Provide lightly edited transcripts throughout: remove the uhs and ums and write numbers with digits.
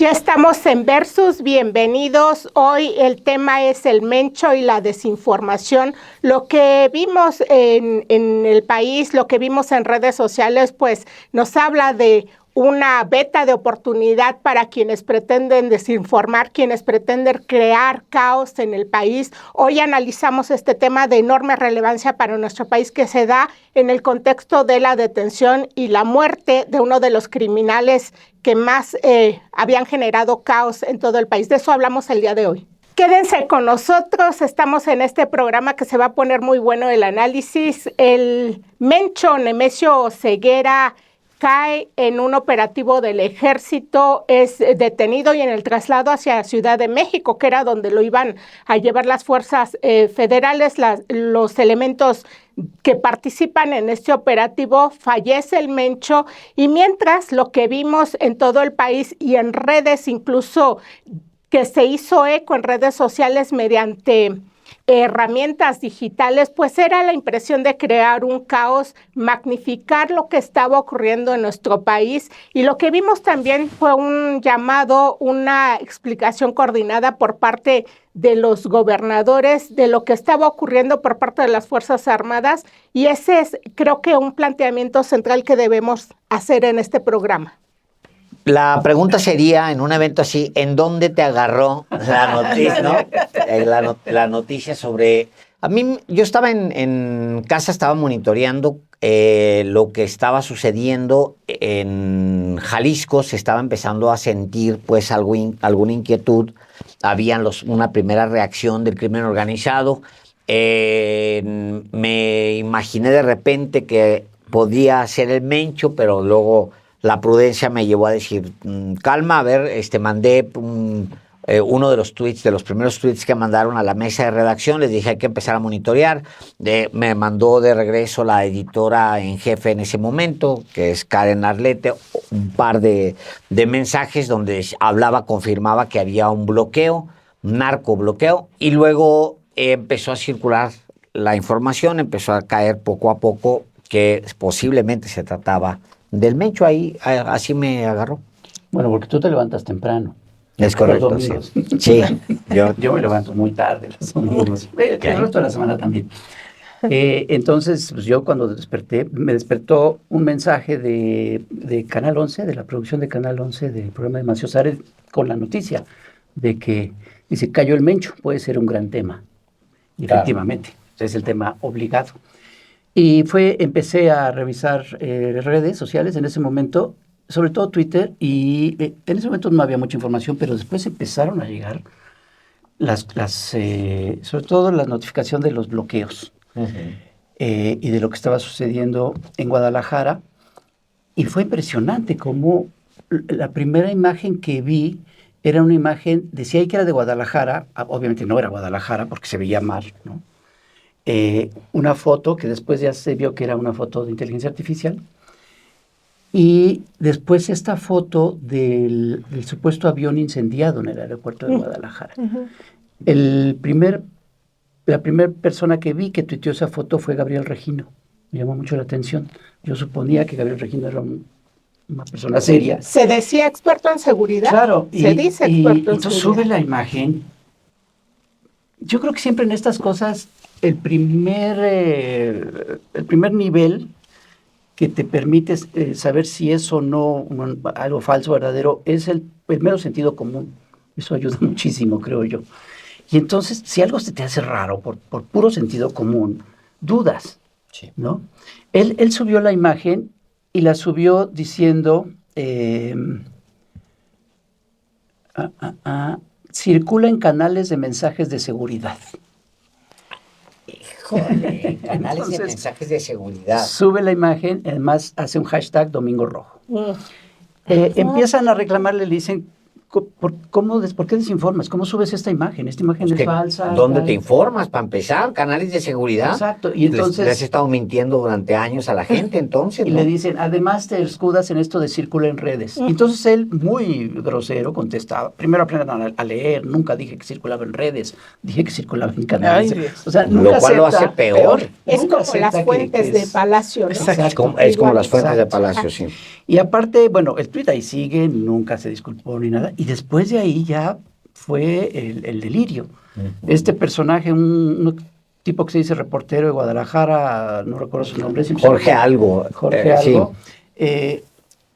Ya estamos en Versus, bienvenidos. Hoy el tema es el mencho y la desinformación. Lo que vimos en el país, lo que vimos en redes sociales, pues nos habla de una veta de oportunidad para quienes pretenden desinformar, quienes pretenden crear caos en el país. Hoy analizamos este tema de enorme relevancia para nuestro país que se da en el contexto de la detención y la muerte de uno de los criminales que más habían generado caos en todo el país. De eso hablamos el día de hoy. Quédense con nosotros, estamos en este programa que se va a poner muy bueno el análisis. El mencho Nemesio Ceguera cae en un operativo del ejército, es detenido y en el traslado hacia Ciudad de México, que era donde lo iban a llevar las fuerzas federales, los elementos que participan en este operativo, fallece el mencho y mientras lo que vimos en todo el país y en redes, incluso que se hizo eco en redes sociales mediante herramientas digitales, pues era la impresión de crear un caos, magnificar lo que estaba ocurriendo en nuestro país y lo que vimos también fue un llamado, una explicación coordinada por parte de los gobernadores de lo que estaba ocurriendo por parte de las Fuerzas Armadas y ese es, creo que, un planteamiento central que debemos hacer en este programa. La pregunta sería, en un evento así, ¿en dónde te agarró la noticia, ¿no? La noticia sobre... A mí, yo estaba en casa, estaba monitoreando lo que estaba sucediendo en Jalisco. Se estaba empezando a sentir, pues, alguna inquietud. Habían una primera reacción del crimen organizado. Me imaginé de repente que podía ser el mencho, pero luego... La prudencia me llevó a decir, calma, a ver, mandé uno de los tweets, de los primeros tweets que mandaron a la mesa de redacción, les dije hay que empezar a monitorear, me mandó de regreso la editora en jefe en ese momento, que es Karen Arlete, un par de mensajes donde confirmaba que había un bloqueo, narcobloqueo, y luego empezó a circular la información, empezó a caer poco a poco que posiblemente se trataba del mencho. Ahí, así me agarró. Bueno, porque tú te levantas temprano. Es correcto, sí. Sí. Yo me levanto muy tarde los domingos. El resto de la semana también. Entonces, pues yo cuando desperté, me despertó un mensaje de Canal 11, de la producción de Canal 11, del programa de Macio Zaret, con la noticia de que, dice, cayó el mencho, puede ser un gran tema. Y efectivamente, es el tema obligado. Y empecé a revisar redes sociales en ese momento, sobre todo Twitter, y en ese momento no había mucha información, pero después empezaron a llegar sobre todo la notificación de los bloqueos y de lo que estaba sucediendo en Guadalajara. Y fue impresionante cómo la primera imagen que vi era una imagen, decía ahí que era de Guadalajara, obviamente no era Guadalajara porque se veía mal, ¿no? Una foto que después ya se vio que era una foto de inteligencia artificial y después esta foto del supuesto avión incendiado en el aeropuerto de Guadalajara. La primera persona que vi que tuiteó esa foto fue Gabriel Regino. Me llamó mucho la atención. Yo suponía que Gabriel Regino era una persona seria. ¿Se decía experto en seguridad? Claro. Se dice experto en seguridad. Entonces sube la imagen. Yo creo que siempre en estas cosas el primer nivel que te permite saber si es o no algo falso o verdadero es el mero sentido común. Eso ayuda muchísimo, creo yo. Y entonces, si algo se te hace raro por puro sentido común, dudas, sí, ¿no? Él subió la imagen y la subió diciendo, circula en canales de mensajes de seguridad. Híjole, canales de mensajes de seguridad. Sube la imagen, además hace un hashtag Domingo Rojo. Empiezan a reclamarle, le dicen, ¿por qué desinformas? ¿Cómo subes esta imagen? Esta imagen es falsa. ¿Dónde te informas? Para empezar, canales de seguridad. Exacto. Y entonces les has estado mintiendo durante años a la gente, entonces. Y le dicen, además te escudas en esto de circula en redes. Y entonces él, muy grosero, contestaba, primero aprendan a leer, nunca dije que circulaba en redes, dije que circulaba en canales. O sea, lo cual lo hace peor. Es como las fuentes de Palacio, ¿no? Es como las fuentes de Palacio, sí. Y aparte, bueno, el tuit ahí sigue, nunca se disculpó ni nada. Y después de ahí ya fue el delirio. Este personaje, un tipo que se dice reportero de Guadalajara, no recuerdo su nombre. Jorge Algo. Jorge Algo. Sí.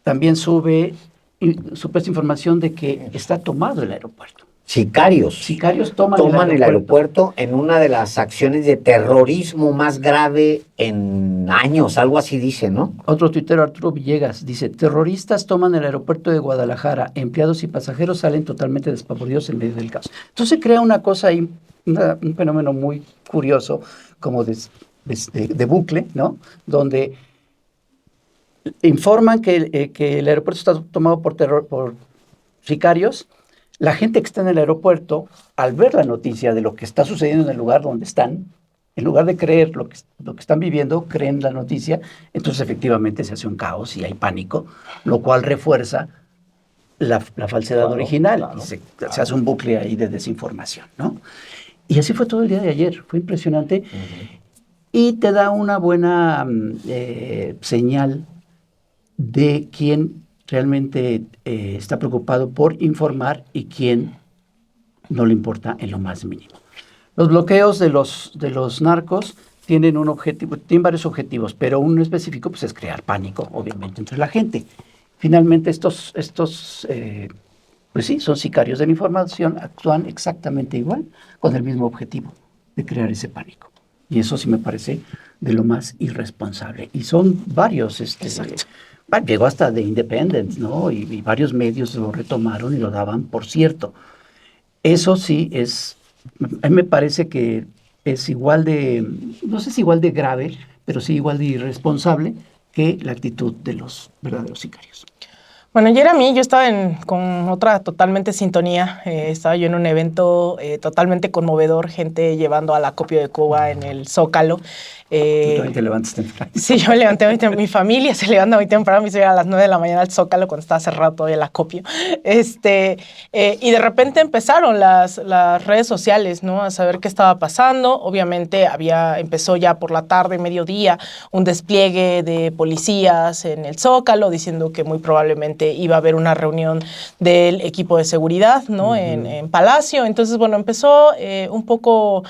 También supe esta información de que está tomado el aeropuerto. Sicarios toman el aeropuerto en una de las acciones de terrorismo más grave en años, algo así dice, ¿no? Otro tuitero, Arturo Villegas, dice: terroristas toman el aeropuerto de Guadalajara, empleados y pasajeros salen totalmente despavoridos en medio del caos. Entonces crea una cosa ahí, un fenómeno muy curioso, como de bucle, ¿no? Donde informan que el aeropuerto está tomado por sicarios. La gente que está en el aeropuerto, al ver la noticia de lo que está sucediendo en el lugar donde están, en lugar de creer lo que están viviendo, creen la noticia, entonces efectivamente se hace un caos y hay pánico, lo cual refuerza la falsedad original. Claro. Se hace un bucle ahí de desinformación, ¿no? Y así fue todo el día de ayer, fue impresionante. Y te da una buena señal de quién realmente está preocupado por informar y quién no le importa en lo más mínimo. Los bloqueos de los narcos tienen un objetivo, tienen varios objetivos, pero uno específico pues, es crear pánico, obviamente, entre la gente. Finalmente estos pues sí, son sicarios de la información, actúan exactamente igual, con el mismo objetivo, de crear ese pánico. Y eso sí me parece de lo más irresponsable. Y son varios, llegó hasta The Independent, ¿no? Y varios medios lo retomaron y lo daban por cierto. Eso sí a mí me parece que es igual de, no sé si igual de grave, pero sí igual de irresponsable que la actitud de los verdaderos sicarios. Bueno, ayer yo estaba con otra totalmente sintonía. Estaba yo en un evento totalmente conmovedor, gente llevando al acopio de Cuba en el Zócalo. ¿Tú también te levantas temprano? Sí, yo me levanté muy temprano. Mi familia se levanta muy temprano. Me hice a las 9 de la mañana al Zócalo cuando estaba cerrado todavía el acopio. Y de repente empezaron las redes sociales, ¿no? A saber qué estaba pasando. Obviamente empezó ya por la tarde, mediodía, un despliegue de policías en el Zócalo diciendo que muy probablemente iba a haber una reunión del equipo de seguridad, ¿no? En Palacio. Entonces, bueno, empezó un poco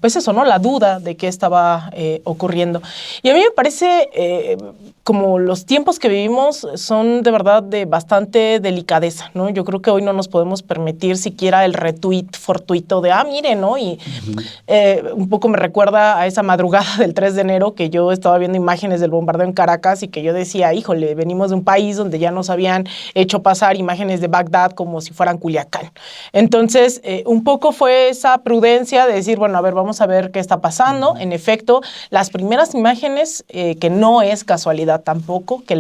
pues eso, ¿no? La duda de qué estaba ocurriendo. Y a mí me parece como los tiempos que vivimos son de verdad de bastante delicadeza, ¿no? Yo creo que hoy no nos podemos permitir siquiera el retweet fortuito de, miren, ¿no? Y un poco me recuerda a esa madrugada del 3 de enero que yo estaba viendo imágenes del bombardeo en Caracas y que yo decía, híjole, venimos de un país donde ya nos habían hecho pasar imágenes de Bagdad como si fueran Culiacán. Entonces, un poco fue esa prudencia de decir, bueno, a ver, vamos a ver qué está pasando. En efecto, las primeras imágenes, que no es casualidad tampoco, que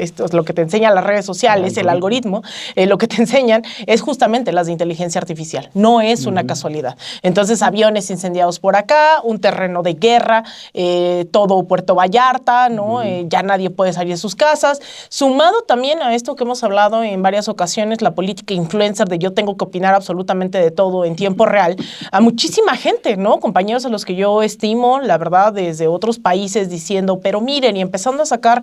esto es lo que te enseñan las redes sociales, el algoritmo, lo que te enseñan es justamente las de inteligencia artificial. No es una casualidad. Entonces, aviones incendiados por acá, un terreno de guerra, todo Puerto Vallarta, ¿no? Ya nadie puede salir de sus casas. Sumado también a esto que hemos hablado en varias ocasiones, la política influencer de yo tengo que opinar absolutamente de todo en tiempo real, a muchísima gente, ¿no? Compañeros a los que yo estimo, la verdad, desde otros países diciendo, pero miren, y empezando a sacar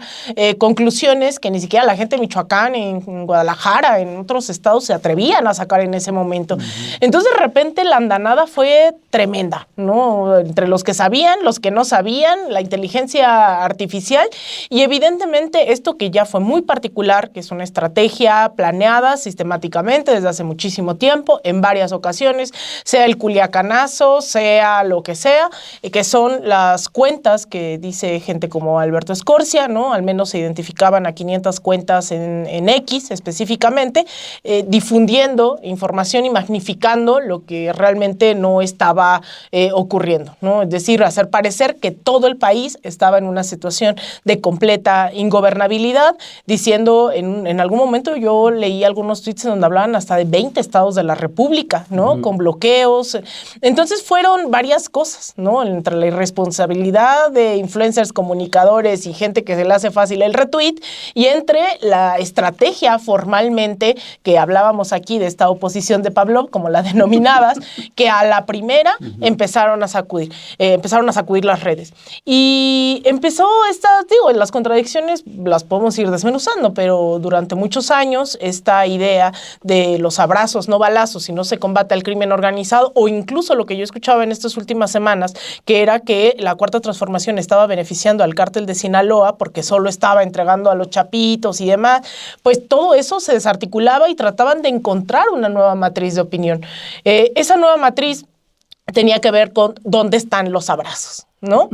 conclusiones que ni siquiera la gente de Michoacán, en Guadalajara, en otros estados se atrevían a sacar en ese momento. Entonces, de repente, la andanada fue tremenda, ¿no? Entre los que sabían, los que no sabían, la inteligencia artificial y evidentemente esto que ya fue muy particular, que es una estrategia planeada sistemáticamente desde hace muchísimo tiempo, en varias ocasiones, sea el culiacanazo, sea lo que sea, que son las cuentas que dice gente como Alberto Escorcia, ¿no? Al menos se identificaban a 500 cuentas en X específicamente, difundiendo información y magnificando lo que realmente no estaba ocurriendo, ¿no? Es decir, hacer parecer que todo el país estaba en una situación de completa ingobernabilidad, diciendo, en algún momento yo leí algunos tweets donde hablaban hasta de 20 estados de la República, ¿no? Con bloqueos. Entonces fueron varias cosas cosas, ¿no? Entre la irresponsabilidad de influencers, comunicadores y gente que se le hace fácil el retweet, y entre la estrategia formalmente que hablábamos aquí de esta oposición de Pavlov, como la denominabas, que a la primera empezaron a sacudir las redes. Y empezó las contradicciones las podemos ir desmenuzando, pero durante muchos años esta idea de los abrazos, no balazos, si no se combate al crimen organizado, o incluso lo que yo escuchaba en estas últimas semanas, que era que la Cuarta Transformación estaba beneficiando al cártel de Sinaloa porque solo estaba entregando a los chapitos y demás, pues todo eso se desarticulaba y trataban de encontrar una nueva matriz de opinión. Esa nueva matriz tenía que ver con dónde están los abrazos, ¿no?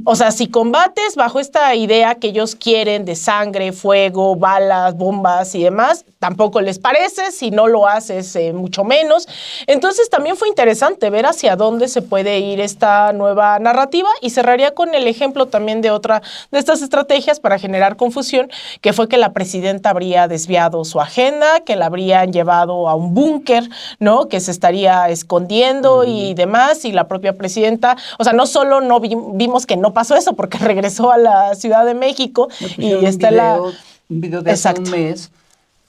O sea, si combates bajo esta idea que ellos quieren de sangre, fuego, balas, bombas y demás, tampoco les parece, si no lo haces, mucho menos. Entonces también fue interesante ver hacia dónde se puede ir esta nueva narrativa, y cerraría con el ejemplo también de otra de estas estrategias para generar confusión, que fue que la presidenta habría desviado su agenda, que la habrían llevado a un búnker, ¿no? Que se estaría escondiendo y demás, y la propia presidenta, o sea, no solo no vimos que no pasó eso porque regresó a la Ciudad de México y está un video de hace un mes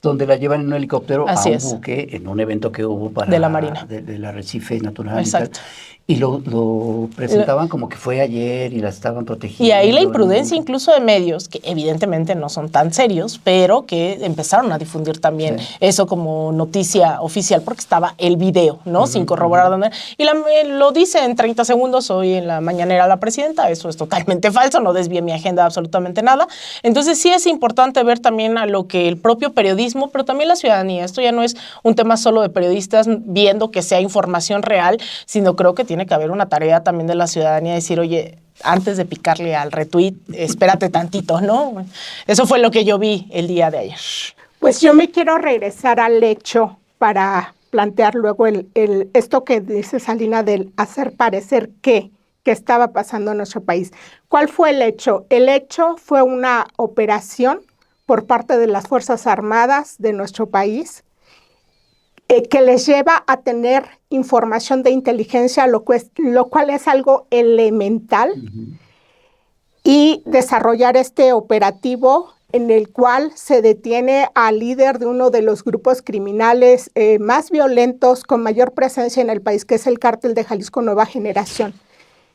donde la llevan en un helicóptero a un buque en un evento que hubo para de la Marina, del arrecife natural. Exacto. Y lo presentaban como que fue ayer y la estaban protegiendo. Y ahí la imprudencia incluso de medios, que evidentemente no son tan serios, pero que empezaron a difundir también eso como noticia oficial, porque estaba el video, ¿no? Sin corroborar dónde. Y lo dice en 30 segundos hoy en la mañanera la presidenta, eso es totalmente falso, no desvié mi agenda absolutamente nada. Entonces sí es importante ver también a lo que el propio periodismo, pero también la ciudadanía, esto ya no es un tema solo de periodistas viendo que sea información real, sino creo que tiene que haber una tarea también de la ciudadanía, decir, oye, antes de picarle al retweet, espérate tantito, ¿no? Eso fue lo que yo vi el día de ayer. Pues yo me quiero regresar al hecho para plantear luego esto que dice Salina del hacer parecer que estaba pasando en nuestro país. ¿Cuál fue el hecho? El hecho fue una operación por parte de las Fuerzas Armadas de nuestro país, que les lleva a tener información de inteligencia, lo cual es algo elemental, y desarrollar este operativo en el cual se detiene al líder de uno de los grupos criminales más violentos, con mayor presencia en el país, que es el Cártel de Jalisco Nueva Generación.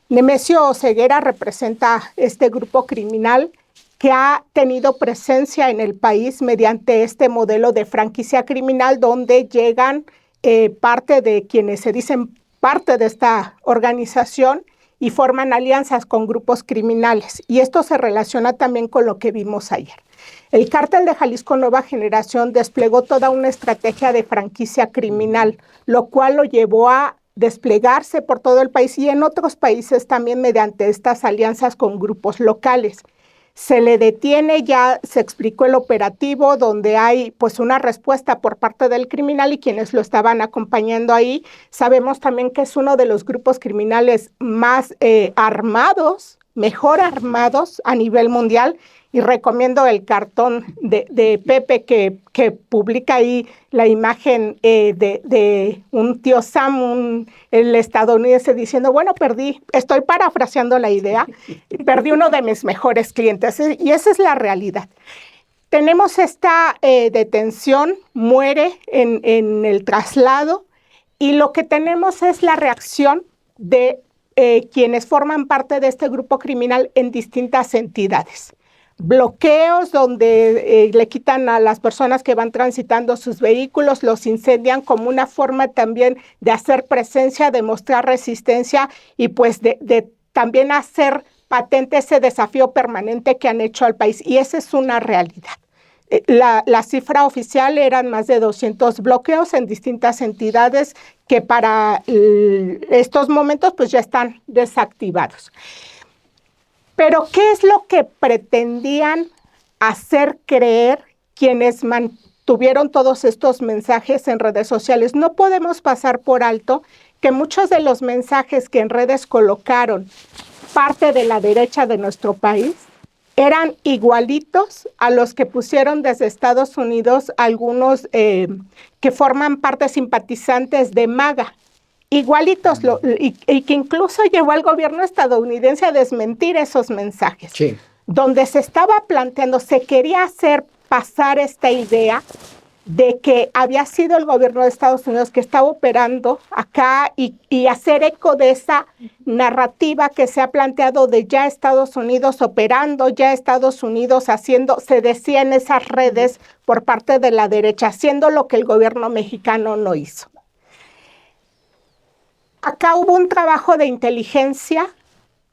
Nemesio Oseguera representa este grupo criminal que ha tenido presencia en el país mediante este modelo de franquicia criminal, donde llegan parte de quienes se dicen parte de esta organización y forman alianzas con grupos criminales. Y esto se relaciona también con lo que vimos ayer. El Cártel de Jalisco Nueva Generación desplegó toda una estrategia de franquicia criminal, lo cual lo llevó a desplegarse por todo el país y en otros países también mediante estas alianzas con grupos locales. Se le detiene, ya se explicó el operativo, donde hay pues una respuesta por parte del criminal y quienes lo estaban acompañando ahí. Sabemos también que es uno de los grupos criminales más armados, mejor armados a nivel mundial, y recomiendo el cartón de Pepe que publica ahí la imagen de un tío Sam, el estadounidense, diciendo, bueno, estoy parafraseando la idea, perdí uno de mis mejores clientes, y esa es la realidad. Tenemos esta detención, muere en el traslado, y lo que tenemos es la reacción de quienes forman parte de este grupo criminal en distintas entidades. Bloqueos donde le quitan a las personas que van transitando sus vehículos, los incendian como una forma también de hacer presencia, de mostrar resistencia y pues de también hacer patente ese desafío permanente que han hecho al país. Y esa es una realidad. La cifra oficial eran más de 200 bloqueos en distintas entidades que para estos momentos pues ya están desactivados. Pero, ¿qué es lo que pretendían hacer creer quienes mantuvieron todos estos mensajes en redes sociales? No podemos pasar por alto que muchos de los mensajes que en redes colocaron parte de la derecha de nuestro país eran igualitos a los que pusieron desde Estados Unidos algunos que forman parte simpatizantes de MAGA. igualitos, y que incluso llevó al gobierno estadounidense a desmentir esos mensajes. Sí. Donde se estaba planteando, se quería hacer pasar esta idea de que había sido el gobierno de Estados Unidos que estaba operando acá y hacer eco de esa narrativa que se ha planteado de ya Estados Unidos operando, ya Estados Unidos haciendo, se decía en esas redes por parte de la derecha, haciendo lo que el gobierno mexicano no hizo. Acá hubo un trabajo de inteligencia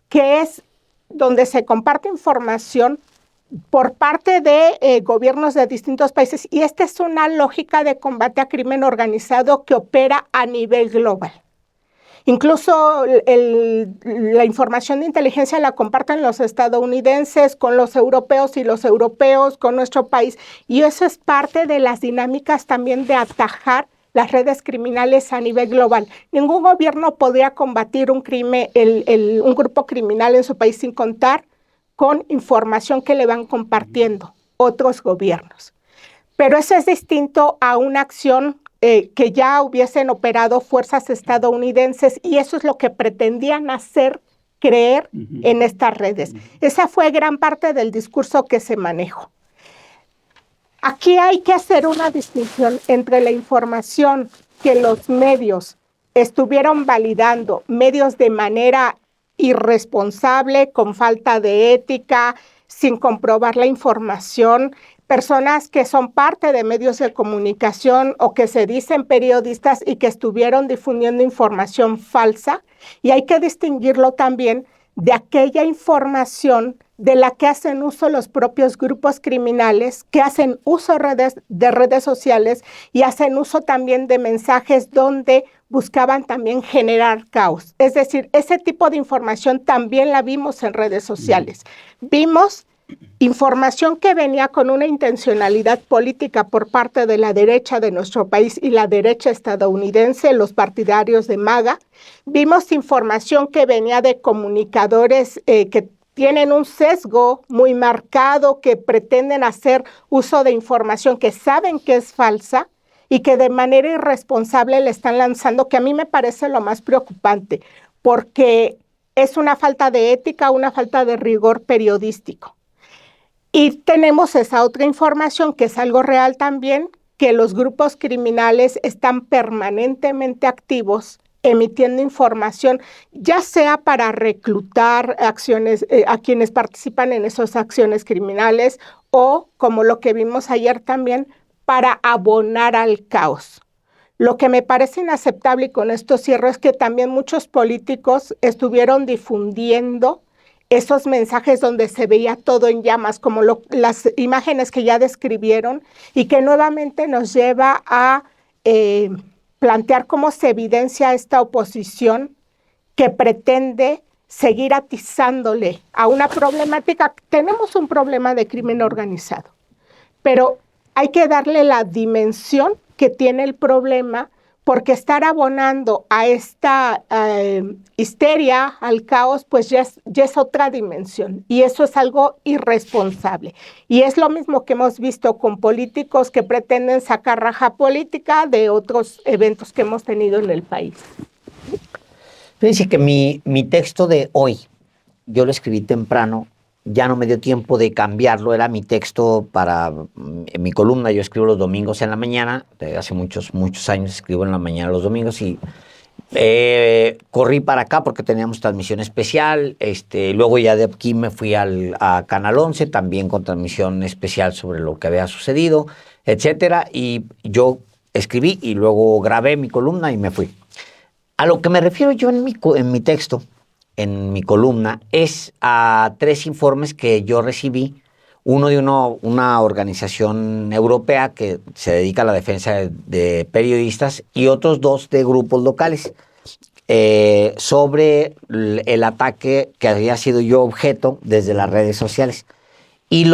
que es donde se comparte información por parte de gobiernos de distintos países, y esta es una lógica de combate a crimen organizado que opera a nivel global. Incluso la información de inteligencia la comparten los estadounidenses con los europeos y los europeos con nuestro país, y eso es parte de las dinámicas también de atajar las redes criminales a nivel global. Ningún gobierno podría combatir un grupo criminal en su país sin contar con información que le van compartiendo otros gobiernos. Pero eso es distinto a una acción que ya hubiesen operado fuerzas estadounidenses, y eso es lo que pretendían hacer creer en estas redes. Esa fue gran parte del discurso que se manejó. Aquí hay que hacer una distinción entre la información que los medios estuvieron validando, medios de manera irresponsable, con falta de ética, sin comprobar la información, personas que son parte de medios de comunicación o que se dicen periodistas y que estuvieron difundiendo información falsa, y hay que distinguirlo también de aquella información de la que hacen uso los propios grupos criminales, que hacen uso de redes sociales y hacen uso también de mensajes donde buscaban también generar caos. Es decir, ese tipo de información también la vimos en redes sociales. Vimos información que venía con una intencionalidad política por parte de la derecha de nuestro país y la derecha estadounidense, los partidarios de MAGA. Vimos información que venía de comunicadores que tienen un sesgo muy marcado, que pretenden hacer uso de información que saben que es falsa y que de manera irresponsable le están lanzando, que a mí me parece lo más preocupante, porque es una falta de ética, una falta de rigor periodístico. Y tenemos esa otra información que es algo real también, que los grupos criminales están permanentemente activos emitiendo información, ya sea para reclutar acciones a quienes participan en esas acciones criminales, o, como lo que vimos ayer también, para abonar al caos. Lo que me parece inaceptable, y con esto cierro, es que también muchos políticos estuvieron difundiendo esos mensajes donde se veía todo en llamas, como las imágenes que ya describieron, y que nuevamente nos lleva a plantear cómo se evidencia esta oposición que pretende seguir atizándole a una problemática. Tenemos un problema de crimen organizado, pero hay que darle la dimensión que tiene el problema, porque estar abonando a esta histeria, al caos, pues ya es otra dimensión, y eso es algo irresponsable. Y es lo mismo que hemos visto con políticos que pretenden sacar raja política de otros eventos que hemos tenido en el país. Fíjense que mi texto de hoy, yo lo escribí temprano, ya no me dio tiempo de cambiarlo, era mi texto para mi columna. Yo escribo los domingos en la mañana, hace muchos años escribo en la mañana los domingos, y corrí para acá porque teníamos transmisión especial. Luego ya de aquí me fui a Canal 11, también con transmisión especial sobre lo que había sucedido, etcétera, y yo escribí y luego grabé mi columna y me fui. A lo que me refiero yo en mi texto, en mi columna, es a 3 informes que yo recibí, uno de una organización europea que se dedica a la defensa de periodistas, y otros 2 de grupos locales, sobre el ataque que había sido yo objeto desde las redes sociales. Y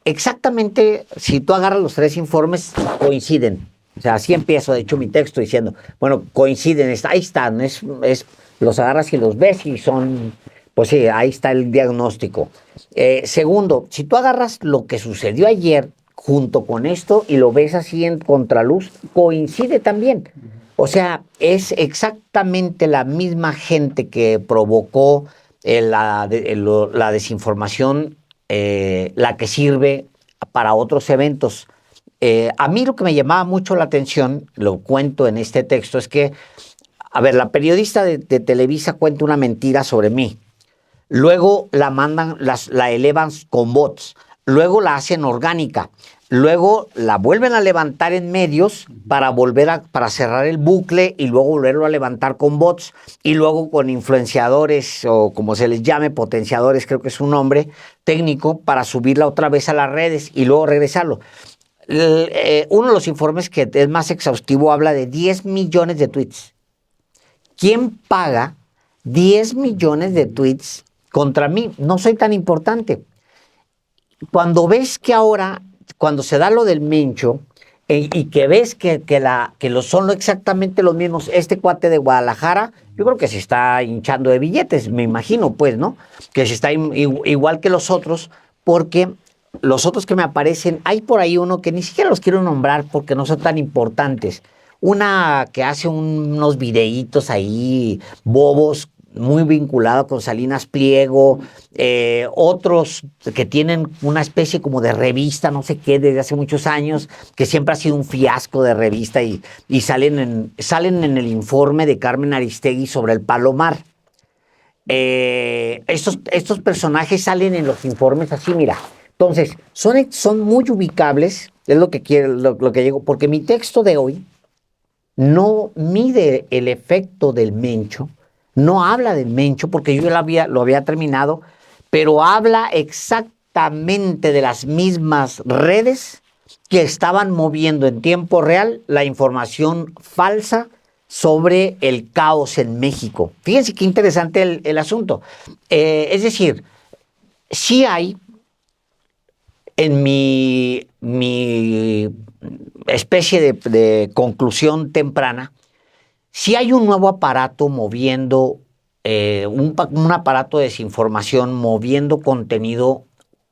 exactamente, si tú agarras los 3 informes, coinciden. O sea, así empiezo, de hecho, mi texto diciendo, bueno, coinciden, ahí están, los agarras y los ves y son, pues sí, ahí está el diagnóstico. Segundo, si tú agarras lo que sucedió ayer junto con esto y lo ves así en contraluz, coincide también. O sea, es exactamente la misma gente que provocó la desinformación, la que sirve para otros eventos. A mí lo que me llamaba mucho la atención, lo cuento en este texto, es que, a ver, la periodista de Televisa cuenta una mentira sobre mí. Luego la mandan, la elevan con bots. Luego la hacen orgánica. Luego la vuelven a levantar en medios para para cerrar el bucle y luego volverlo a levantar con bots y luego con influenciadores o como se les llame, potenciadores, creo que es un nombre técnico, para subirla otra vez a las redes y luego regresarlo. Uno de los informes que es más exhaustivo habla de 10 millones de tweets. ¿Quién paga 10 millones de tweets contra mí? No soy tan importante. Cuando ves que ahora, cuando se da lo del Mencho, y que ves que son exactamente los mismos, este cuate de Guadalajara, yo creo que se está hinchando de billetes, me imagino, pues, ¿no? Que se está igual que los otros, porque los otros que me aparecen, hay por ahí uno que ni siquiera los quiero nombrar porque no son tan importantes. Una que hace unos videitos ahí bobos, muy vinculado con Salinas Pliego, otros que tienen una especie como de revista, no sé qué, desde hace muchos años, que siempre ha sido un fiasco de revista y salen en el informe de Carmen Aristegui sobre el Palomar. Estos personajes salen en los informes así, mira. Entonces, son muy ubicables, es lo que quiero, lo que digo, porque mi texto de hoy no mide el efecto del Mencho, no habla del Mencho, porque yo lo había terminado, pero habla exactamente de las mismas redes que estaban moviendo en tiempo real la información falsa sobre el caos en México. Fíjense qué interesante el asunto. Es decir, sí hay en mi especie de conclusión temprana, si hay un nuevo aparato moviendo, un aparato de desinformación moviendo contenido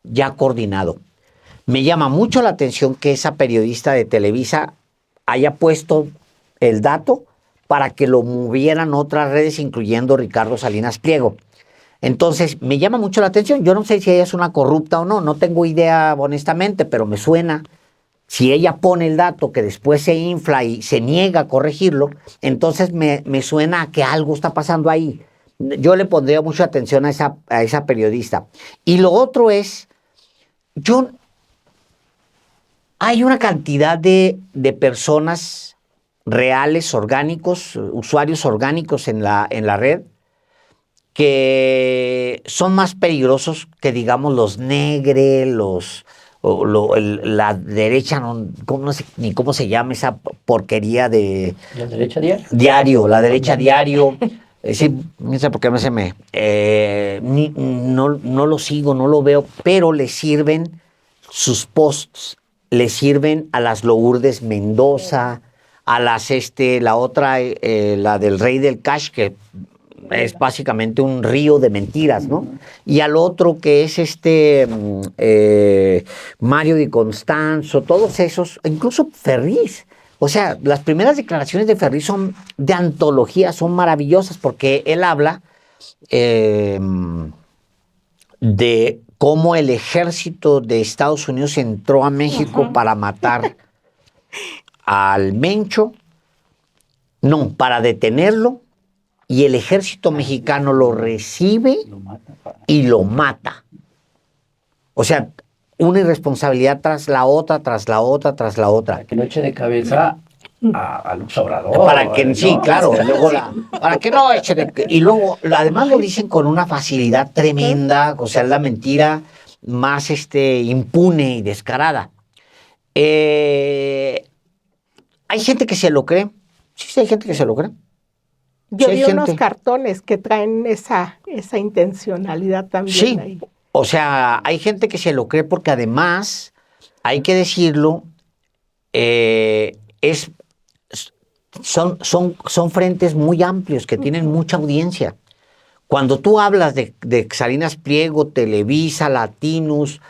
ya coordinado. Me llama mucho la atención que esa periodista de Televisa haya puesto el dato para que lo movieran otras redes, incluyendo Ricardo Salinas Pliego. Entonces, me llama mucho la atención. Yo no sé si ella es una corrupta o no, no tengo idea honestamente, pero me suena. Si ella pone el dato que después se infla y se niega a corregirlo, entonces me suena a que algo está pasando ahí. Yo le pondría mucha atención a esa periodista. Y lo otro es, hay una cantidad de personas reales, orgánicos, usuarios orgánicos en la red, que son más peligrosos que, digamos, los negres, la derecha, no sé ni cómo se llama esa porquería de... ¿La derecha diario? Diario, la derecha diario. Sí, no sé por qué no se me... no lo sigo, no lo veo, pero le sirven sus posts, le sirven a las Lourdes Mendoza, a las la otra, la del Rey del Cash, que es básicamente un río de mentiras, ¿no? Y al otro que es Mario Di Constanzo, todos esos, incluso Ferriz. O sea, las primeras declaraciones de Ferriz son de antología, son maravillosas porque él habla de cómo el ejército de Estados Unidos entró a México para matar al Mencho, no, para detenerlo, y el ejército mexicano lo recibe y lo mata. O sea, una irresponsabilidad tras la otra, tras la otra, tras la otra. Para que no eche de cabeza a López Obrador. Para que, ¿no? sí, claro. Luego para que no eche de... Y luego, además lo dicen con una facilidad tremenda, o sea, es la mentira más impune y descarada. Hay gente que se lo cree. Sí, hay gente que se lo cree. Yo vi unos cartones que traen esa intencionalidad también. Sí, ahí. O sea, hay gente que se lo cree porque además, hay que decirlo, son frentes muy amplios que tienen mucha audiencia. Cuando tú hablas de Salinas Pliego, Televisa, Latinus,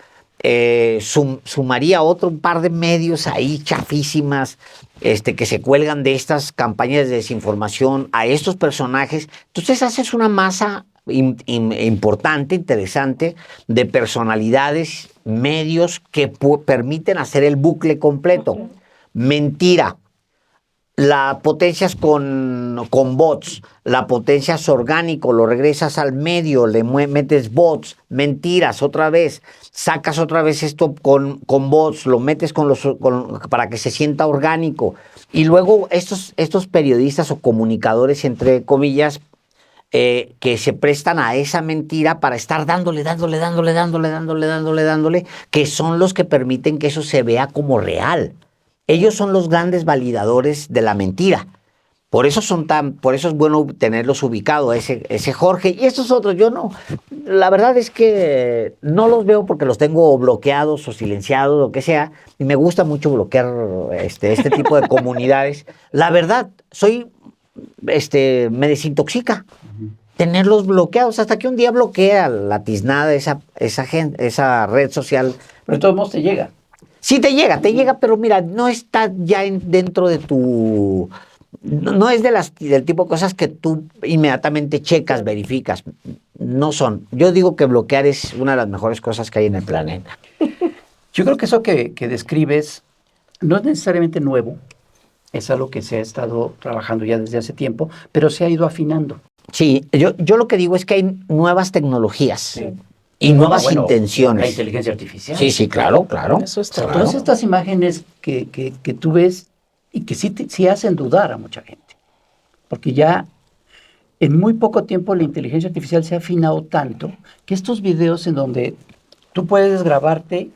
sumaría un par de medios ahí chafísimas, que se cuelgan de estas campañas de desinformación a estos personajes. Entonces haces una masa importante, interesante, de personalidades, medios que permiten hacer el bucle completo. Okay. Mentira. La potencias con bots, la potencias orgánico, lo regresas al medio, le metes bots, mentiras otra vez, sacas otra vez esto con bots, lo metes para que se sienta orgánico. Y luego estos periodistas o comunicadores, entre comillas, que se prestan a esa mentira para estar dándole, que son los que permiten que eso se vea como real. Ellos son los grandes validadores de la mentira. Por eso es bueno tenerlos ubicados, ese Jorge y estos otros. Yo no, la verdad es que no los veo porque los tengo bloqueados o silenciados, lo que sea, y me gusta mucho bloquear este tipo de comunidades. La verdad, me desintoxica tenerlos bloqueados, hasta que un día bloquea la tiznada esa red social. Pero de todos modos te llega. Sí, te llega, pero mira, no está ya dentro de tu... No es del tipo de cosas que tú inmediatamente checas, verificas. No son. Yo digo que bloquear es una de las mejores cosas que hay en el planeta. Yo creo que eso que describes no es necesariamente nuevo. Es algo que se ha estado trabajando ya desde hace tiempo, pero se ha ido afinando. Sí, yo lo que digo es que hay nuevas tecnologías. Sí. Y nuevas intenciones. La inteligencia artificial. Sí, claro. Eso está claro. Todas estas imágenes que tú ves y que sí hacen dudar a mucha gente. Porque ya en muy poco tiempo la inteligencia artificial se ha afinado tanto que estos videos en donde tú puedes grabarte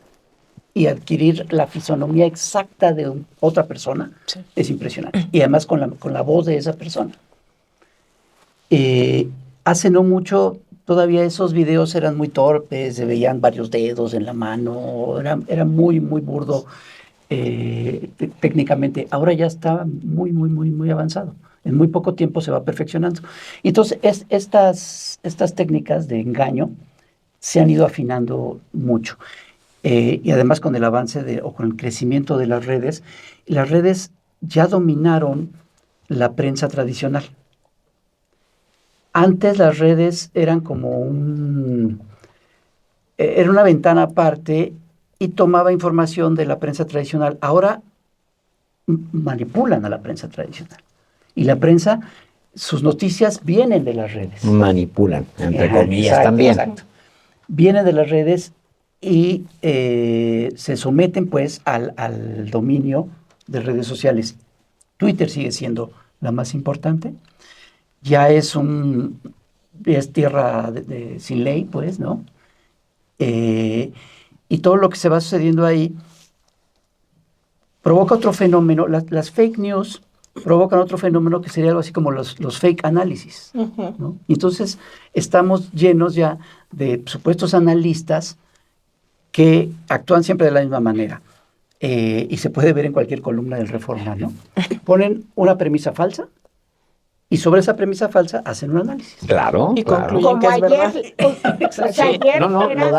y adquirir la fisonomía exacta de otra persona, sí, es impresionante. Y además con la voz de esa persona. Hace no mucho... Todavía esos videos eran muy torpes, se veían varios dedos en la mano, era muy, muy burdo técnicamente. Ahora ya está muy, muy, muy, muy avanzado. En muy poco tiempo se va perfeccionando. Entonces, estas técnicas de engaño se han ido afinando mucho. Y además con el avance o con el crecimiento de las redes ya dominaron la prensa tradicional. Antes las redes eran como era una ventana aparte y tomaba información de la prensa tradicional. Ahora manipulan a la prensa tradicional. Y la prensa, sus noticias vienen de las redes. Manipulan, entre comillas también. Exacto. Vienen de las redes y se someten pues al dominio de redes sociales. Twitter sigue siendo la más importante. Ya es tierra sin ley, pues, ¿no? Y todo lo que se va sucediendo ahí provoca otro fenómeno. Las fake news provocan otro fenómeno que sería algo así como los fake análisis, ¿no? Y entonces estamos llenos ya de supuestos analistas que actúan siempre de la misma manera. Y se puede ver en cualquier columna del Reforma, ¿no? Ponen una premisa falsa, y sobre esa premisa falsa hacen un análisis. Claro, y concluyen como que es verdad. Ayer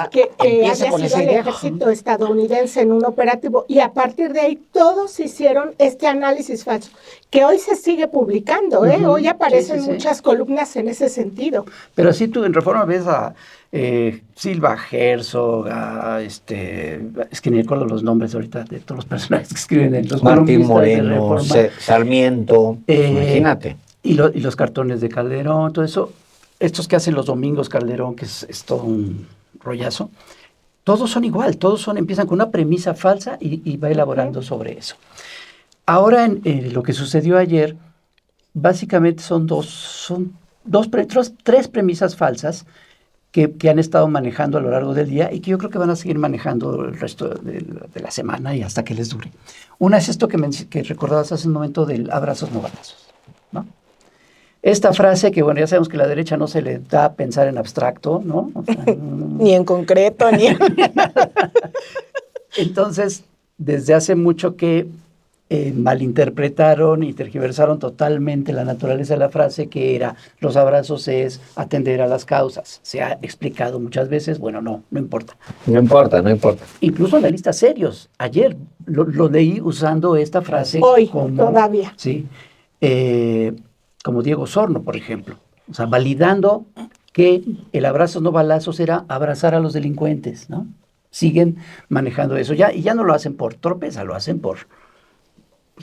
que había sido el ejército estadounidense en un operativo, y a partir de ahí todos hicieron este análisis falso, que hoy se sigue publicando, hoy aparecen muchas columnas en ese sentido. Pero así tú en Reforma ves a Silva Herzog, es que ni recuerdo los nombres ahorita de todos los personajes que escriben en los Martín Moreno, Sarmiento, imagínate. Y los cartones de Calderón, todo eso, estos que hacen los domingos Calderón, que es todo un rollazo, todos son igual, empiezan con una premisa falsa y va elaborando sobre eso. Ahora, lo que sucedió ayer, básicamente son tres premisas falsas que han estado manejando a lo largo del día y que yo creo que van a seguir manejando el resto de la semana y hasta que les dure. Una es esto que recordabas hace un momento del abrazos no balazos, ¿no? Esta frase que, bueno, ya sabemos que a la derecha no se le da a pensar en abstracto, ¿no? O sea, ni en concreto, ni en... Entonces, desde hace mucho que malinterpretaron y tergiversaron totalmente la naturaleza de la frase, que era: los abrazos es atender a las causas. Se ha explicado muchas veces, bueno, no importa. No importa. Incluso analistas serios, ayer lo leí usando esta frase. Hoy, como, todavía. Sí, como Diego Sorno, por ejemplo. O sea, validando que el abrazo no balazos era abrazar a los delincuentes, ¿no? Siguen manejando eso ya, y ya no lo hacen por torpeza, lo hacen por...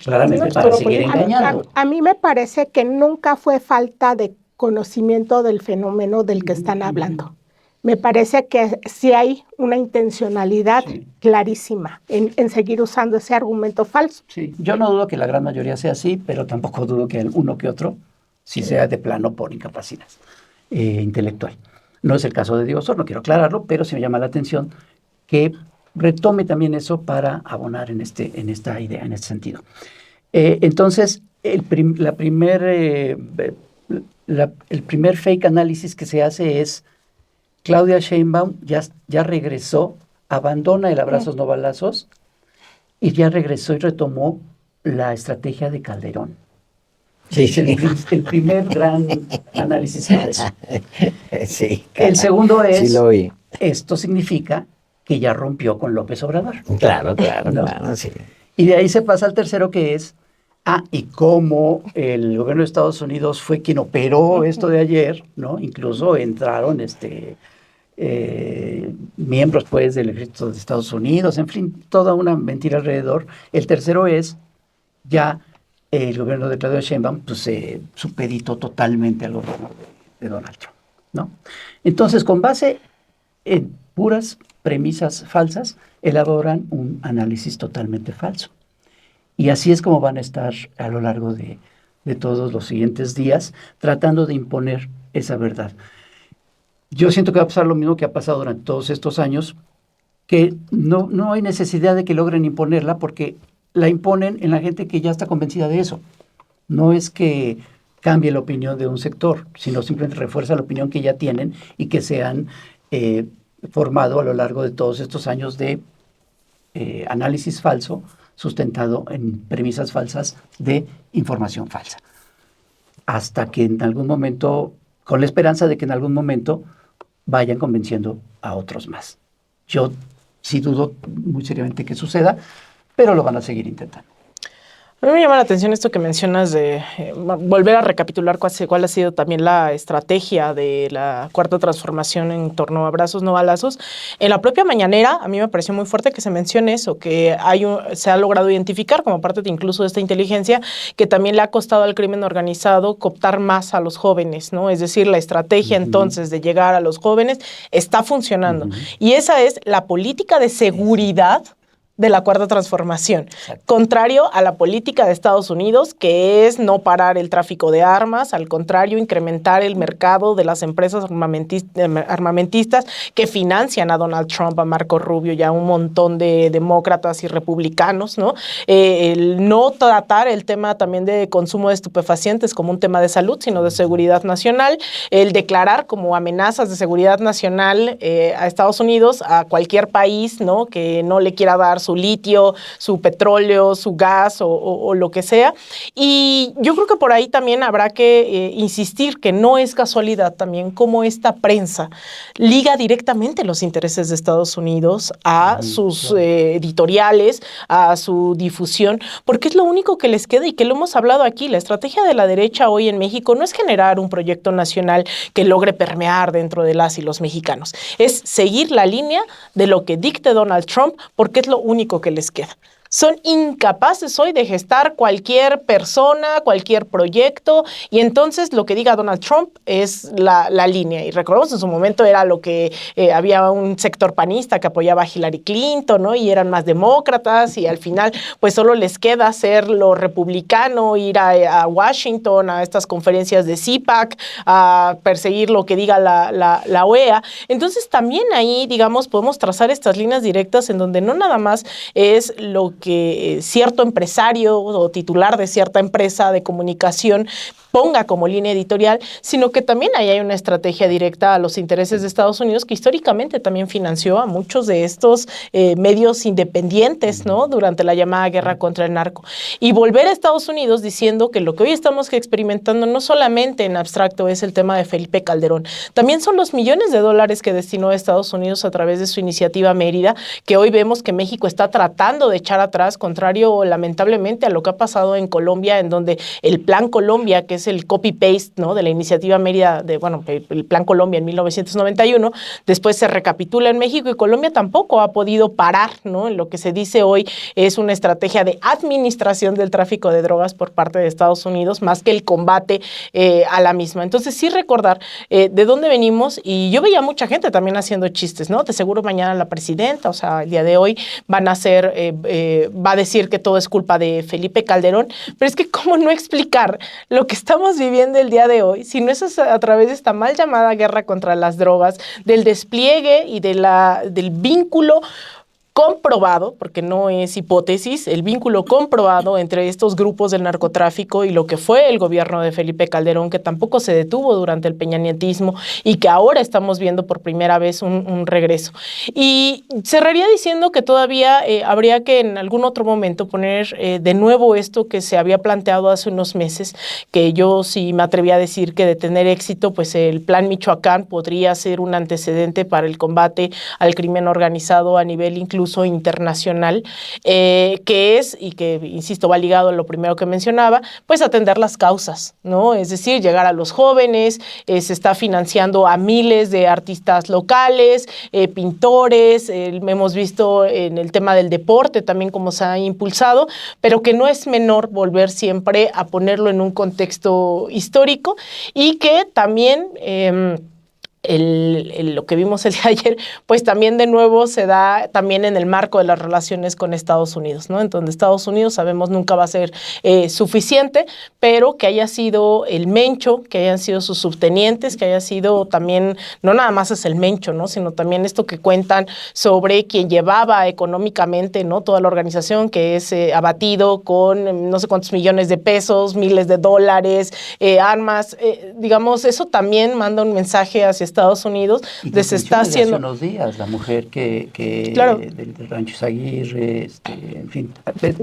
claramente para seguir engañando. A mí me parece que nunca fue falta de conocimiento del fenómeno del que están hablando. Me parece que sí hay una intencionalidad clarísima en seguir usando ese argumento falso. Sí, yo no dudo que la gran mayoría sea así, pero tampoco dudo que uno que otro sí sea de plano por incapacidad intelectual. No es el caso de Diego Sorno, quiero aclararlo, pero sí me llama la atención que retome también eso para abonar en esta idea, en este sentido. Entonces, el primer fake análisis que se hace es: Claudia Sheinbaum ya regresó, abandona el abrazos no balazos, y ya regresó y retomó la estrategia de Calderón. Sí. El primer gran análisis de eso. Sí. El segundo es: sí lo oí. esto significa que ya rompió con López Obrador. Claro, ¿No? sí. Y de ahí se pasa al tercero, que es: y cómo el gobierno de Estados Unidos fue quien operó esto de ayer, ¿no? Incluso entraron miembros, pues, del ejército de Estados Unidos, en fin, toda una mentira alrededor. El tercero es: ya el gobierno de Claudia Sheinbaum pues, se supeditó totalmente al gobierno de Donald Trump, ¿no? Entonces, con base en puras premisas falsas, elaboran un análisis totalmente falso. Y así es como van a estar a lo largo de todos los siguientes días, tratando de imponer esa verdad. Yo siento que va a pasar lo mismo que ha pasado durante todos estos años, que no hay necesidad de que logren imponerla, porque la imponen en la gente que ya está convencida de eso. No es que cambie la opinión de un sector, sino simplemente refuerza la opinión que ya tienen y que se han formado a lo largo de todos estos años de análisis falso, sustentado en premisas falsas de información falsa. Hasta que en algún momento, con la esperanza de que en algún momento vayan convenciendo a otros más. Yo sí dudo muy seriamente que suceda, pero lo van a seguir intentando. A mí me llama la atención esto que mencionas de volver a recapitular cuál ha sido también la estrategia de la Cuarta Transformación en torno a abrazos no balazos. En la propia mañanera, a mí me pareció muy fuerte que se mencione eso, que se ha logrado identificar como parte incluso de esta inteligencia, que también le ha costado al crimen organizado cooptar más a los jóvenes, ¿no? Es decir, la estrategia entonces de llegar a los jóvenes está funcionando. Y esa es la política de seguridad de la Cuarta Transformación, contrario a la política de Estados Unidos, que es no parar el tráfico de armas, al contrario, incrementar el mercado de las empresas armamentistas que financian a Donald Trump, a Marco Rubio y a un montón de demócratas y republicanos, ¿no? El no tratar el tema también de consumo de estupefacientes como un tema de salud, sino de seguridad nacional, el declarar como amenazas de seguridad nacional a Estados Unidos, a cualquier país, ¿no?, que no le quiera dar su litio, su petróleo, su gas o lo que sea. Y yo creo que por ahí también habrá que insistir que no es casualidad también cómo esta prensa liga directamente los intereses de Estados Unidos a sus editoriales, a su difusión, porque es lo único que les queda y que lo hemos hablado aquí. La estrategia de la derecha hoy en México no es generar un proyecto nacional que logre permear dentro de las y los mexicanos, es seguir la línea de lo que dicte Donald Trump, porque es lo único que les queda. Son incapaces hoy de gestar cualquier persona, cualquier proyecto, y entonces lo que diga Donald Trump es la línea. Y recordemos, en su momento era lo que había un sector panista que apoyaba a Hillary Clinton, ¿no? Y eran más demócratas, y al final pues solo les queda ser lo republicano, ir a Washington, a estas conferencias de CPAC, a perseguir lo que diga la OEA. Entonces también ahí, digamos, podemos trazar estas líneas directas en donde no nada más es lo que cierto empresario o titular de cierta empresa de comunicación ponga como línea editorial, sino que también ahí hay una estrategia directa a los intereses de Estados Unidos, que históricamente también financió a muchos de estos medios independientes, ¿no? Durante la llamada guerra contra el narco. Y volver a Estados Unidos diciendo que lo que hoy estamos experimentando no solamente en abstracto es el tema de Felipe Calderón, también son los millones de dólares que destinó a Estados Unidos a través de su iniciativa Mérida, que hoy vemos que México está tratando de echar atrás, contrario lamentablemente a lo que ha pasado en Colombia, en donde el Plan Colombia, que es el copy-paste, ¿no?, de la iniciativa Mérida, el Plan Colombia en 1991, después se recapitula en México y Colombia tampoco ha podido parar, ¿no?, en lo que se dice hoy es una estrategia de administración del tráfico de drogas por parte de Estados Unidos, más que el combate a la misma. Entonces sí recordar de dónde venimos, y yo veía mucha gente también haciendo chistes, ¿no? De seguro mañana la presidenta, o sea, el día de hoy va a decir que todo es culpa de Felipe Calderón, pero es que cómo no explicar lo que estamos viviendo el día de hoy, si no es a través de esta mal llamada guerra contra las drogas, del despliegue y del vínculo comprobado, porque no es hipótesis, el vínculo comprobado entre estos grupos del narcotráfico y lo que fue el gobierno de Felipe Calderón, que tampoco se detuvo durante el peñanietismo y que ahora estamos viendo por primera vez un regreso. Y cerraría diciendo que todavía habría que en algún otro momento poner de nuevo esto que se había planteado hace unos meses, que yo sí me atreví a decir que de tener éxito, pues el Plan Michoacán podría ser un antecedente para el combate al crimen organizado a nivel incluso internacional, que es, y que, insisto, va ligado a lo primero que mencionaba, pues atender las causas, ¿no? Es decir, llegar a los jóvenes, se está financiando a miles de artistas locales, pintores, hemos visto en el tema del deporte también cómo se ha impulsado, pero que no es menor volver siempre a ponerlo en un contexto histórico y que también lo que vimos el día de ayer, pues también de nuevo se da también en el marco de las relaciones con Estados Unidos, ¿no? En donde Estados Unidos sabemos nunca va a ser suficiente, pero que haya sido el Mencho, que hayan sido sus subtenientes, que haya sido también, no nada más es el Mencho, ¿no?, sino también esto que cuentan sobre quien llevaba económicamente, ¿no?, toda la organización, que es abatido con no sé cuántos millones de pesos, miles de dólares, armas, digamos, eso también manda un mensaje hacia Estados Unidos, se está haciendo. Hace unos días, la mujer que claro, del rancho Izaguirre, en fin.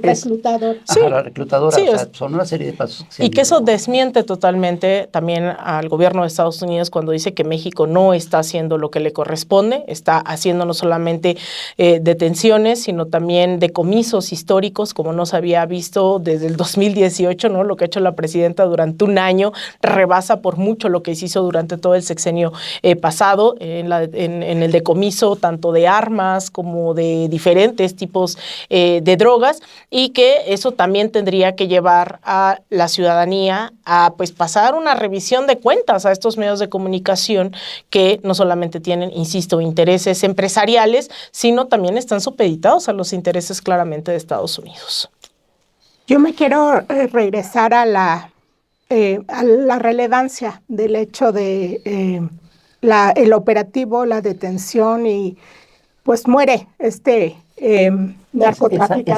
Reclutador. Sí. La reclutadora, sí, o sea, son una serie de pasos. Y que eso desmiente totalmente también al gobierno de Estados Unidos cuando dice que México no está haciendo lo que le corresponde, está haciendo no solamente detenciones, sino también decomisos históricos, como no se había visto desde el 2018, ¿no? Lo que ha hecho la presidenta durante un año rebasa por mucho lo que se hizo durante todo el sexenio pasado en el decomiso tanto de armas como de diferentes tipos de drogas, y que eso también tendría que llevar a la ciudadanía a pues pasar una revisión de cuentas a estos medios de comunicación que no solamente tienen, insisto, intereses empresariales, sino también están supeditados a los intereses claramente de Estados Unidos. Yo me quiero regresar a la relevancia del hecho de el operativo, la detención, y pues muere narcotraficante.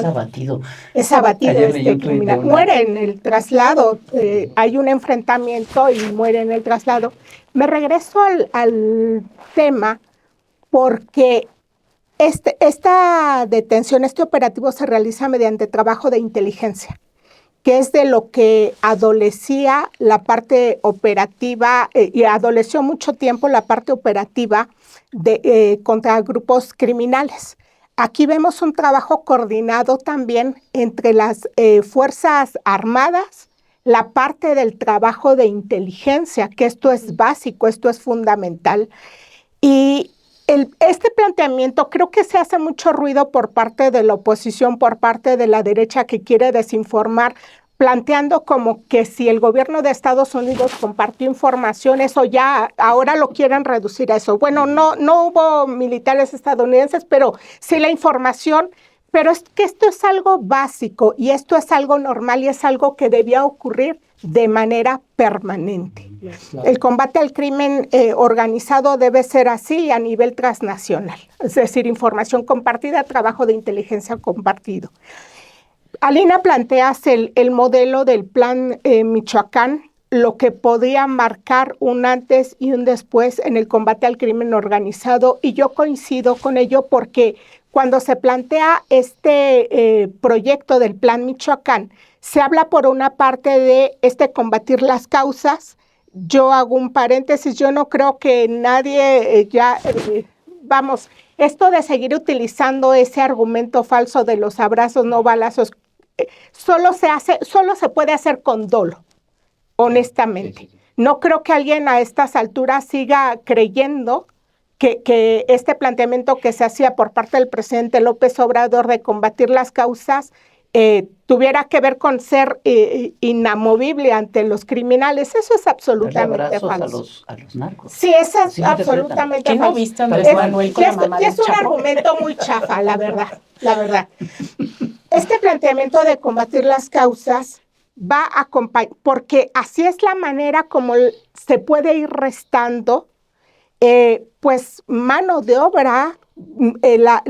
Es abatido criminal. Muere en el traslado, hay un enfrentamiento y muere en el traslado. Me regreso al tema porque esta detención, este operativo se realiza mediante trabajo de inteligencia, que es de lo que adolecía la parte operativa y adoleció mucho tiempo la parte operativa contra grupos criminales. Aquí vemos un trabajo coordinado también entre las Fuerzas Armadas, la parte del trabajo de inteligencia, que esto es básico, esto es fundamental. Y este planteamiento creo que se hace mucho ruido por parte de la oposición, por parte de la derecha que quiere desinformar, planteando como que si el gobierno de Estados Unidos compartió información, eso ya ahora lo quieren reducir a eso. Bueno, no hubo militares estadounidenses, pero sí la información. Pero es que esto es algo básico y esto es algo normal y es algo que debía ocurrir de manera permanente. El combate al crimen organizado debe ser así a nivel transnacional, es decir, información compartida, trabajo de inteligencia compartido. Alina, planteas el modelo del plan Michoacán, lo que podía marcar un antes y un después en el combate al crimen organizado, y yo coincido con ello porque cuando se plantea este proyecto del plan Michoacán, se habla por una parte de combatir las causas. Yo hago un paréntesis, yo no creo que nadie esto de seguir utilizando ese argumento falso de los abrazos no balazos, solo se puede hacer con dolo, honestamente. No creo que alguien a estas alturas siga creyendo que este planteamiento que se hacía por parte del presidente López Obrador de combatir las causas tuviera que ver con ser inamovible ante los criminales. Eso es absolutamente falso. A los narcos. Sí, eso es absolutamente falso. ¿No viste a Andrés Manuel con la mamá del Es un Chapo? argumento muy chafa, la verdad. Este planteamiento de combatir las causas va a acompañar, porque así es la manera como se puede ir restando pues mano de obra, la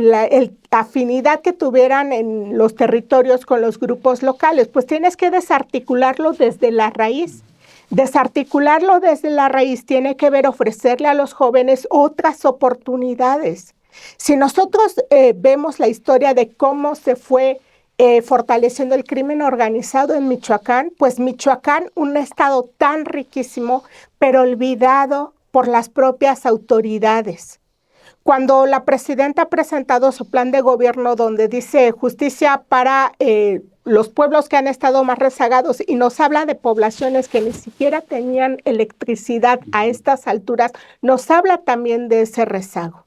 afinidad que tuvieran en los territorios con los grupos locales, pues tienes que desarticularlo desde la raíz. Desarticularlo desde la raíz tiene que ver ofrecerle a los jóvenes otras oportunidades. Si nosotros vemos la historia de cómo se fue fortaleciendo el crimen organizado en Michoacán, pues Michoacán, un estado tan riquísimo, pero olvidado por las propias autoridades. Cuando la presidenta ha presentado su plan de gobierno donde dice justicia para los pueblos que han estado más rezagados y nos habla de poblaciones que ni siquiera tenían electricidad a estas alturas, nos habla también de ese rezago.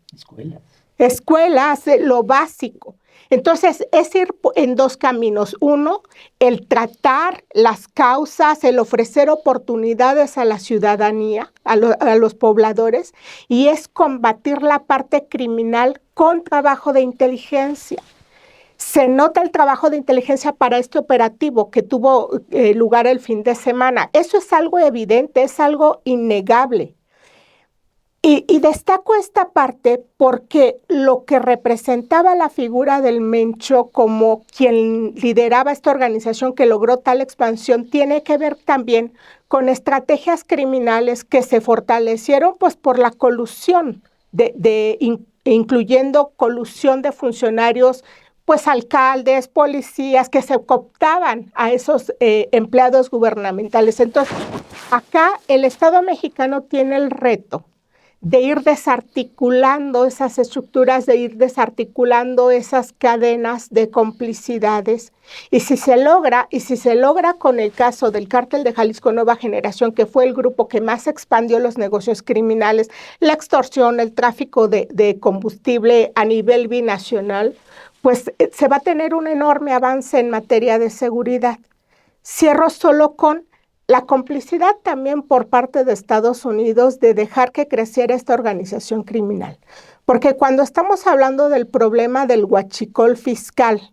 Escuelas, lo básico. Entonces, es ir en dos caminos. Uno, el tratar las causas, el ofrecer oportunidades a la ciudadanía, a los pobladores, y es combatir la parte criminal con trabajo de inteligencia. Se nota el trabajo de inteligencia para este operativo que tuvo lugar el fin de semana. Eso es algo evidente, es algo innegable. Y destaco esta parte porque lo que representaba la figura del Mencho como quien lideraba esta organización que logró tal expansión tiene que ver también con estrategias criminales que se fortalecieron pues por la colusión, incluyendo colusión de funcionarios, pues alcaldes, policías que se cooptaban a esos empleados gubernamentales. Entonces, acá el Estado mexicano tiene el reto de ir desarticulando esas estructuras, de ir desarticulando esas cadenas de complicidades. Y si se logra con el caso del Cártel de Jalisco Nueva Generación, que fue el grupo que más expandió los negocios criminales, la extorsión, el tráfico de combustible a nivel binacional, pues se va a tener un enorme avance en materia de seguridad. Cierro solo con la complicidad también por parte de Estados Unidos de dejar que creciera esta organización criminal. Porque cuando estamos hablando del problema del huachicol fiscal,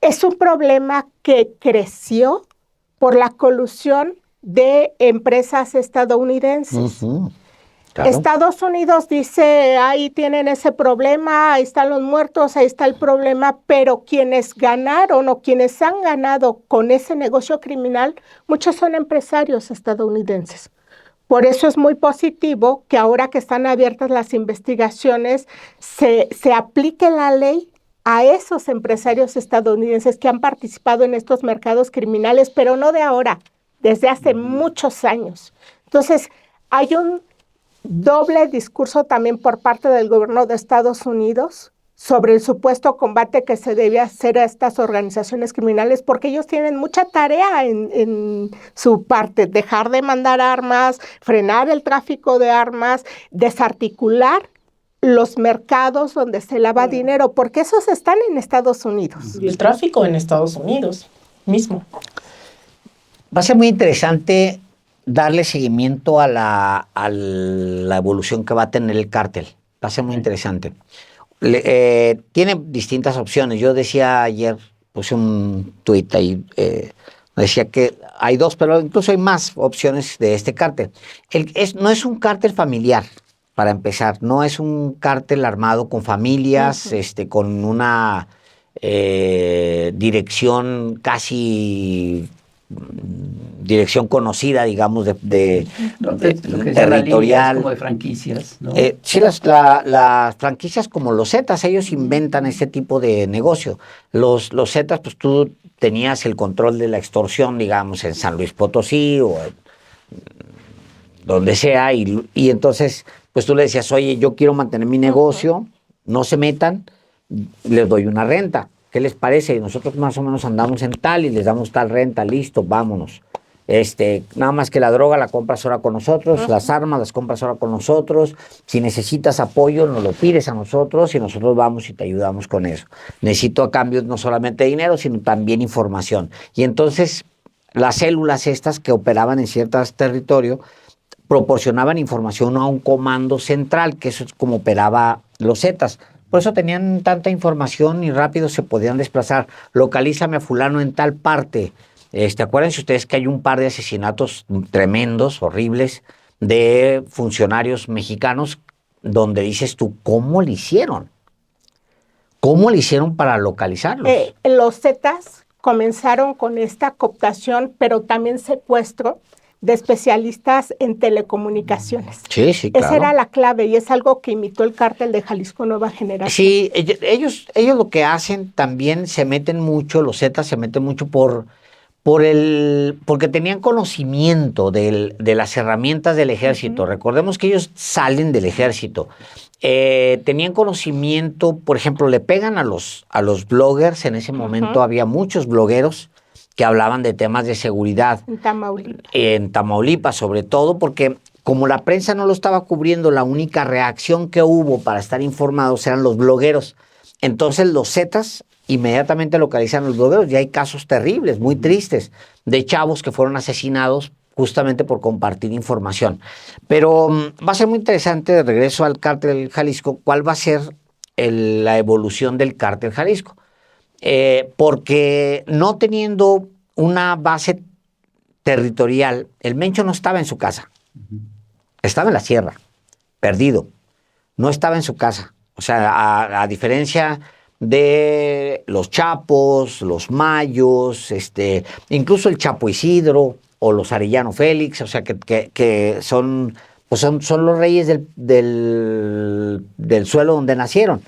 es un problema que creció por la colusión de empresas estadounidenses. Uh-huh. Claro. Estados Unidos dice, ahí tienen ese problema, ahí están los muertos, ahí está el problema, pero quienes ganaron o quienes han ganado con ese negocio criminal, muchos son empresarios estadounidenses. Por eso es muy positivo que ahora que están abiertas las investigaciones, se aplique la ley a esos empresarios estadounidenses que han participado en estos mercados criminales, pero no de ahora, desde hace muchos años. Entonces, hay un doble discurso también por parte del gobierno de Estados Unidos sobre el supuesto combate que se debe hacer a estas organizaciones criminales, porque ellos tienen mucha tarea en su parte, dejar de mandar armas, frenar el tráfico de armas, desarticular los mercados donde se lava dinero, porque esos están en Estados Unidos. Y el tráfico en Estados Unidos mismo. Va a ser muy interesante darle seguimiento a la evolución que va a tener el cártel. Va a ser muy interesante. Tiene distintas opciones. Yo decía ayer, puse un tuit ahí Decía que hay dos, pero incluso hay más opciones de este cártel. No es un cártel familiar, para empezar, no es un cártel armado con familias, con una dirección casi dirección conocida, digamos, lo que territorial. como de franquicias, ¿no? Sí, las franquicias como los Zetas, ellos inventan este tipo de negocio. Los Zetas, pues tú tenías el control de la extorsión, digamos, en San Luis Potosí o donde sea, y entonces, pues tú le decías, oye, yo quiero mantener mi negocio, no se metan, les doy una renta. ¿Qué les parece? Y nosotros más o menos andamos en tal y les damos tal renta, listo, vámonos. Nada más que la droga la compras ahora con nosotros, las armas las compras ahora con nosotros, si necesitas apoyo nos lo pides a nosotros y nosotros vamos y te ayudamos con eso. Necesito a cambio no solamente dinero, sino también información. Y entonces las células estas que operaban en ciertos territorios proporcionaban información a un comando central, que eso es como operaba los Zetas. Por eso tenían tanta información y rápido se podían desplazar. Localízame a fulano en tal parte. Acuérdense ustedes que hay un par de asesinatos tremendos, horribles, de funcionarios mexicanos, donde dices tú, ¿cómo le hicieron? ¿Cómo le hicieron para localizarlos? Los Zetas comenzaron con esta cooptación, pero también secuestro de especialistas en telecomunicaciones. Sí, sí, claro. Esa era la clave y es algo que imitó el cártel de Jalisco Nueva Generación. Sí, ellos lo que hacen también se meten mucho, los Zetas se meten mucho porque tenían conocimiento de las herramientas del ejército. Recordemos que ellos salen del ejército. Tenían conocimiento, por ejemplo, le pegan a los bloggers. En ese momento había muchos blogueros que hablaban de temas de seguridad. En Tamaulipas. En Tamaulipas, sobre todo, porque como la prensa no lo estaba cubriendo, la única reacción que hubo para estar informados eran los blogueros. Entonces los Zetas inmediatamente localizan a los blogueros y hay casos terribles, muy tristes, de chavos que fueron asesinados justamente por compartir información. Pero va a ser muy interesante, de regreso al cártel Jalisco, cuál va a ser la evolución del cártel Jalisco. Porque no teniendo una base territorial, el Mencho no estaba en su casa, estaba en la sierra, perdido, no estaba en su casa. O sea, a diferencia de los Chapos, los Mayos, incluso el Chapo Isidro o los Arellano Félix, o sea, que son los reyes del suelo donde nacieron.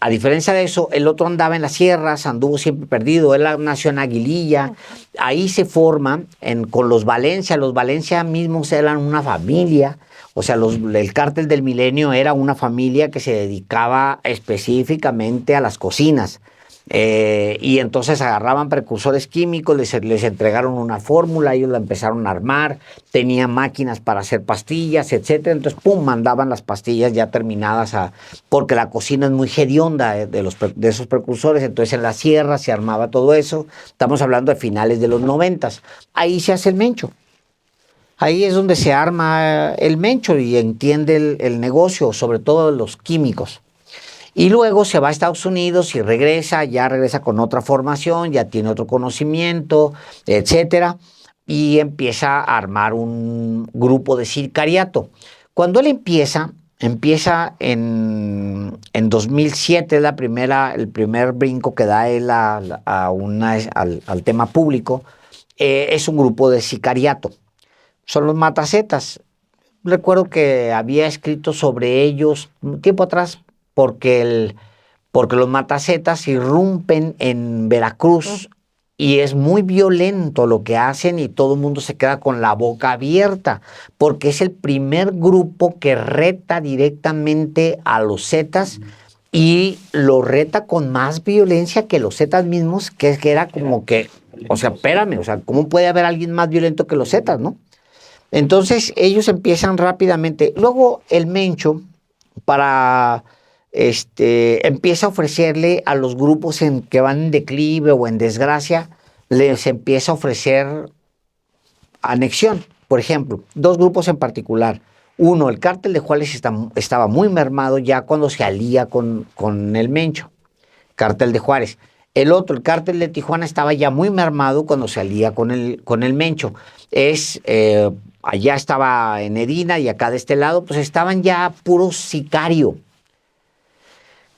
A diferencia de eso, el otro andaba en las sierras, anduvo siempre perdido, él nació en Aguililla, ahí se forma con los Valencia mismos eran una familia, o sea, el cártel del Milenio era una familia que se dedicaba específicamente a las cocinas. Y entonces agarraban precursores químicos, les entregaron una fórmula, ellos la empezaron a armar, tenían máquinas para hacer pastillas, etcétera. Entonces, pum, mandaban las pastillas ya terminadas porque la cocina es muy hedionda de esos precursores. Entonces, en la sierra se armaba todo eso. Estamos hablando de finales de los 90. Ahí se hace el Mencho. Ahí es donde se arma el Mencho y entiende el negocio, sobre todo los químicos. Y luego se va a Estados Unidos y regresa con otra formación, ya tiene otro conocimiento, etcétera, y empieza a armar un grupo de sicariato. Cuando él empieza en 2007, es el primer brinco que da él al tema público, es un grupo de sicariato. Son los Matazetas. Recuerdo que había escrito sobre ellos un tiempo atrás, porque los Matazetas irrumpen en Veracruz y es muy violento lo que hacen y todo el mundo se queda con la boca abierta, porque es el primer grupo que reta directamente a los Zetas y lo reta con más violencia que los Zetas mismos, que era como que, o sea, espérame, o sea, ¿cómo puede haber alguien más violento que los Zetas, no? Entonces ellos empiezan rápidamente. Luego el Mencho, empieza a ofrecerle a los grupos que van en declive o en desgracia, les empieza a ofrecer anexión. Por ejemplo, dos grupos en particular. Uno, el cártel de Juárez estaba muy mermado ya cuando se alía con el Mencho, cártel de Juárez. El otro, el cártel de Tijuana, estaba ya muy mermado cuando salía con el Mencho. Allá estaba en Edina y acá de este lado, pues estaban ya puros sicario.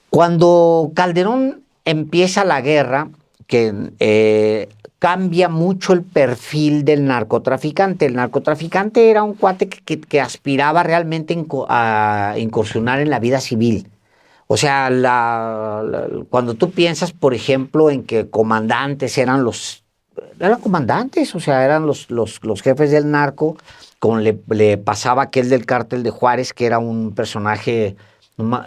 Cuando Calderón empieza la guerra, que cambia mucho el perfil del narcotraficante. El narcotraficante era un cuate que aspiraba realmente a incursionar en la vida civil. O sea, cuando tú piensas, por ejemplo, en que comandantes eran comandantes, o sea, eran los jefes del narco, como le pasaba a aquel del cártel de Juárez, que era un personaje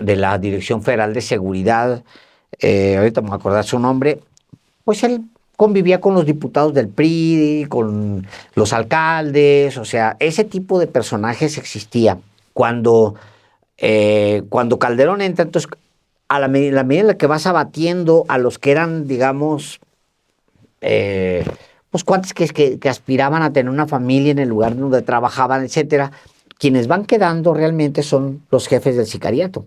de la Dirección Federal de Seguridad, ahorita me voy a acordar su nombre, pues él convivía con los diputados del PRI, con los alcaldes, o sea, ese tipo de personajes existía. Cuando Calderón entra, entonces, a la medida en la que vas abatiendo a los que eran, digamos, pues cuates que aspiraban a tener una familia en el lugar donde trabajaban, etcétera, quienes van quedando realmente son los jefes del sicariato.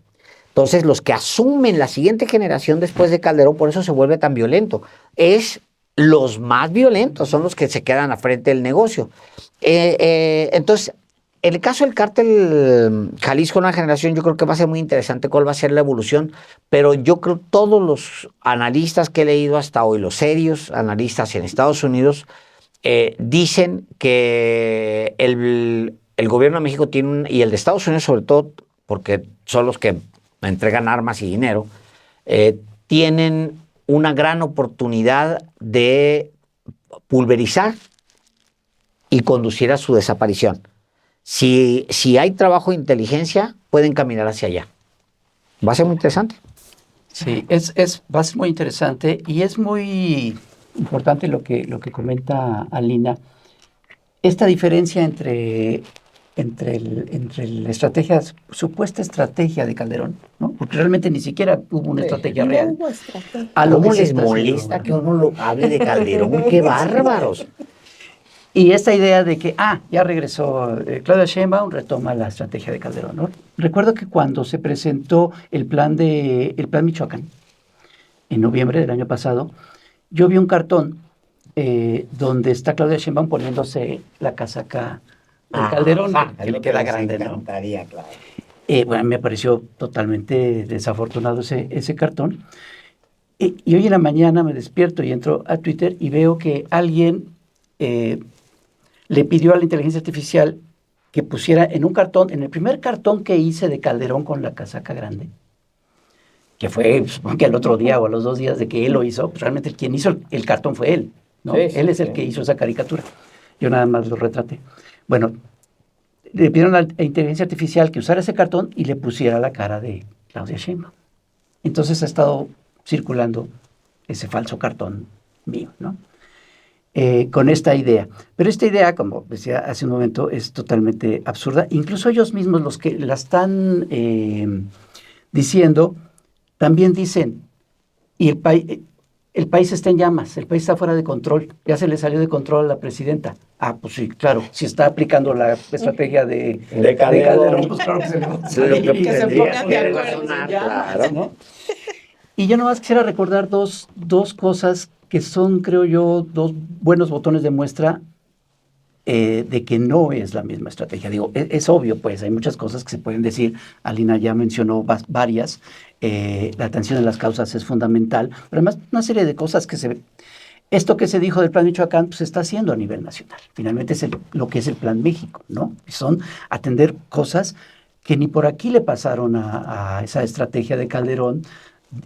Entonces, los que asumen la siguiente generación después de Calderón, por eso se vuelve tan violento, los más violentos son los que se quedan a frente del negocio. Entonces, en el caso del cártel Jalisco Nueva Generación, yo creo que va a ser muy interesante cuál va a ser la evolución, pero yo creo que todos los analistas que he leído hasta hoy, los serios analistas en Estados Unidos, dicen que el gobierno de México tiene y el de Estados Unidos sobre todo, porque son los que entregan armas y dinero, tienen una gran oportunidad de pulverizar y conducir a su desaparición. Si hay trabajo de inteligencia, pueden caminar hacia allá. Va a ser muy interesante. Sí, va a ser muy interesante y es muy importante lo que comenta Alina. Esta diferencia entre la estrategia, supuesta estrategia de Calderón, ¿no? Porque realmente ni siquiera hubo una estrategia real. Hubo estrategia. ¿Cómo les molesta que uno lo hable de Calderón? ¡Qué bárbaros! Y esta idea de que, ya regresó Claudia Sheinbaum, retoma la estrategia de Calderón, ¿no? Recuerdo que cuando se presentó el plan Michoacán, en noviembre del año pasado, yo vi un cartón donde está Claudia Sheinbaum poniéndose la casaca de Calderón, que le queda grande, ¿no? Claro. Bueno, me pareció totalmente desafortunado ese cartón. Y hoy en la mañana me despierto y entro a Twitter y veo que alguien le pidió a la inteligencia artificial que pusiera en un cartón, en el primer cartón que hice de Calderón con la casaca grande, que fue, supongo que al otro día o a los 2 días de que él lo hizo, pues realmente quien hizo el cartón fue él, ¿no? Sí, él es el que hizo esa caricatura. Yo nada más lo retraté. Bueno, le pidieron a la inteligencia artificial que usara ese cartón y le pusiera la cara de Claudia Sheinbaum. Entonces ha estado circulando ese falso cartón mío, ¿no? Con esta idea. Pero esta idea, como decía hace un momento, es totalmente absurda. Incluso ellos mismos, los que la están diciendo, también dicen, y el país está en llamas, el país está fuera de control, ya se le salió de control a la presidenta. Pues sí, claro, si está aplicando la estrategia de Calderón, pues claro que se le va a salir. Que se pongan de acuerdo. Claro, ¿no? Y yo nomás quisiera recordar dos cosas que son, creo yo, 2 buenos botones de muestra de que no es la misma estrategia. Digo, es obvio, pues, hay muchas cosas que se pueden decir. Alina ya mencionó varias. La atención a las causas es fundamental, pero además una serie de cosas esto que se dijo del Plan Michoacán, pues se está haciendo a nivel nacional. Finalmente es lo que es el Plan México, ¿no? Son atender cosas que ni por aquí le pasaron a esa estrategia de Calderón,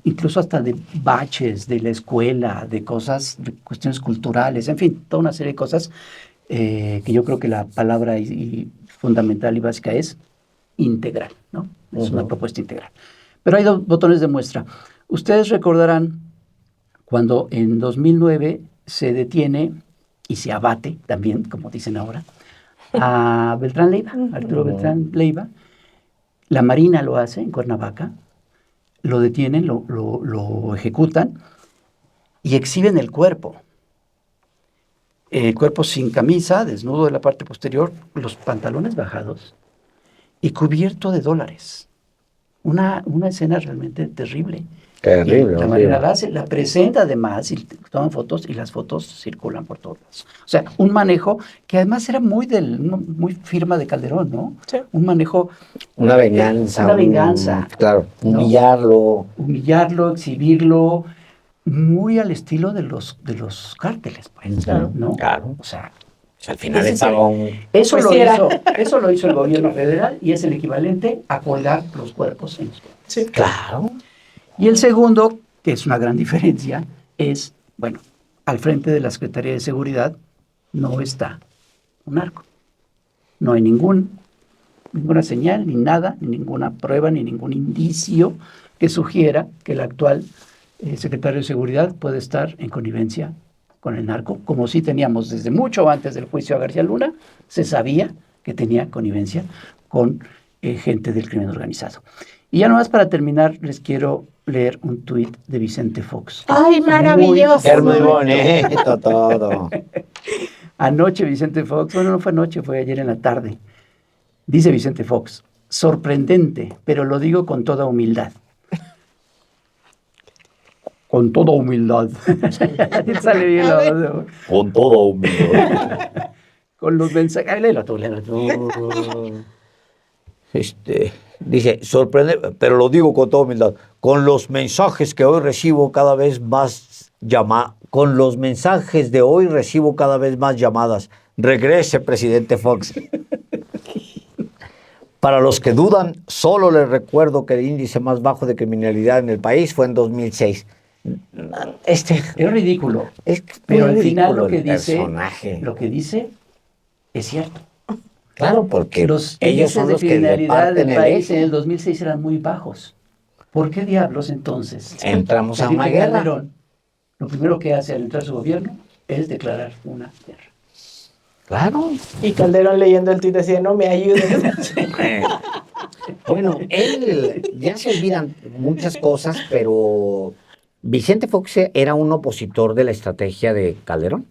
incluso hasta de baches de la escuela, de cosas, de cuestiones culturales, en fin, toda una serie de cosas que yo creo que la palabra fundamental y básica es integral, ¿no? Es una propuesta integral. Pero hay 2 botones de muestra. Ustedes recordarán cuando en 2009 se detiene y se abate, también, como dicen ahora, a Beltrán Leiva, Arturo Beltrán Leiva. La Marina lo hace en Cuernavaca, lo detienen, lo ejecutan y exhiben el cuerpo. El cuerpo sin camisa, desnudo de la parte posterior, los pantalones bajados y cubierto de dólares. Una escena realmente terrible. Terrible. La Marina la hace, la presenta además, y toman fotos, y las fotos circulan por todos lados. O sea, un manejo que además era muy firma de Calderón, ¿no? Sí. Un manejo... Una venganza. Una venganza. Claro, ¿no? humillarlo. Exhibirlo, muy al estilo de los cárteles, pues, Claro. ¿no? Claro. O sea, Al final ese estaba un... eso, Pues lo sí era. eso lo hizo el gobierno federal y es el equivalente a colgar los cuerpos en los pueblos. Sí. Claro. Y el segundo, que es una gran diferencia, es, bueno, al frente de la Secretaría de Seguridad no está un narco. No hay ninguna señal, ni nada, ni ninguna prueba, ni ningún indicio que sugiera que el actual secretario de Seguridad puede estar en connivencia con el narco, como sí teníamos desde mucho antes del juicio a García Luna, se sabía que tenía connivencia con gente del crimen organizado. Y ya nomás para terminar, les quiero leer un tuit de Vicente Fox. ¡Ay, maravilloso! Es muy bonito todo. Anoche Vicente Fox, bueno, no fue anoche, fue ayer en la tarde. Dice Vicente Fox, sorprendente, pero lo digo con toda humildad. Con toda humildad. Sale bien la voz. Con toda humildad. Con los mensajes. Ay, léelo tú. Dice, sorprende, pero lo digo con toda humildad, con los mensajes que hoy recibo cada vez más con los mensajes de hoy recibo cada vez más llamadas. Regrese, presidente Fox. Para los que dudan, solo les recuerdo que el índice más bajo de criminalidad en el país fue en 2006. Es ridículo. Pero al final lo que dice es cierto. Claro, porque los ellos son índices los de que criminalidad reparten del el país eje. en el 2006 eran muy bajos. ¿Por qué diablos entonces? Entramos a Felipe una guerra. Calderón, lo primero que hace al entrar su gobierno es declarar una guerra. Claro. Y Calderón leyendo el tuit decía, no me ayudes. Bueno, él ya se olvidan muchas cosas, pero Vicente Fox era un opositor de la estrategia de Calderón.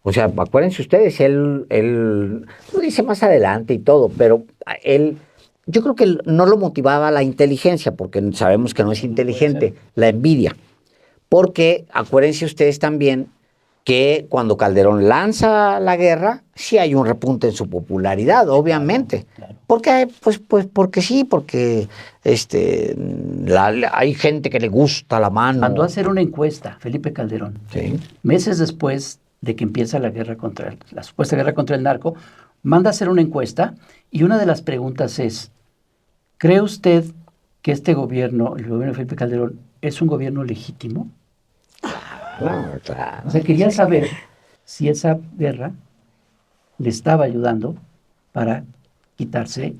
O sea, acuérdense ustedes, él lo dice más adelante y todo, pero yo creo que no lo motivaba la inteligencia, porque sabemos que no es inteligente, la envidia. Porque acuérdense ustedes también que cuando Calderón lanza la guerra, sí hay un repunte en su popularidad, obviamente. Claro. Porque, pues porque sí, porque hay gente que le gusta la mano. Mandó a hacer una encuesta, Felipe Calderón, Sí. meses después de que empieza la supuesta guerra contra el narco, manda a hacer una encuesta y una de las preguntas es, ¿cree usted que este gobierno, el gobierno de Felipe Calderón, es un gobierno legítimo? Claro. O sea, quería saber si esa guerra le estaba ayudando para quitarse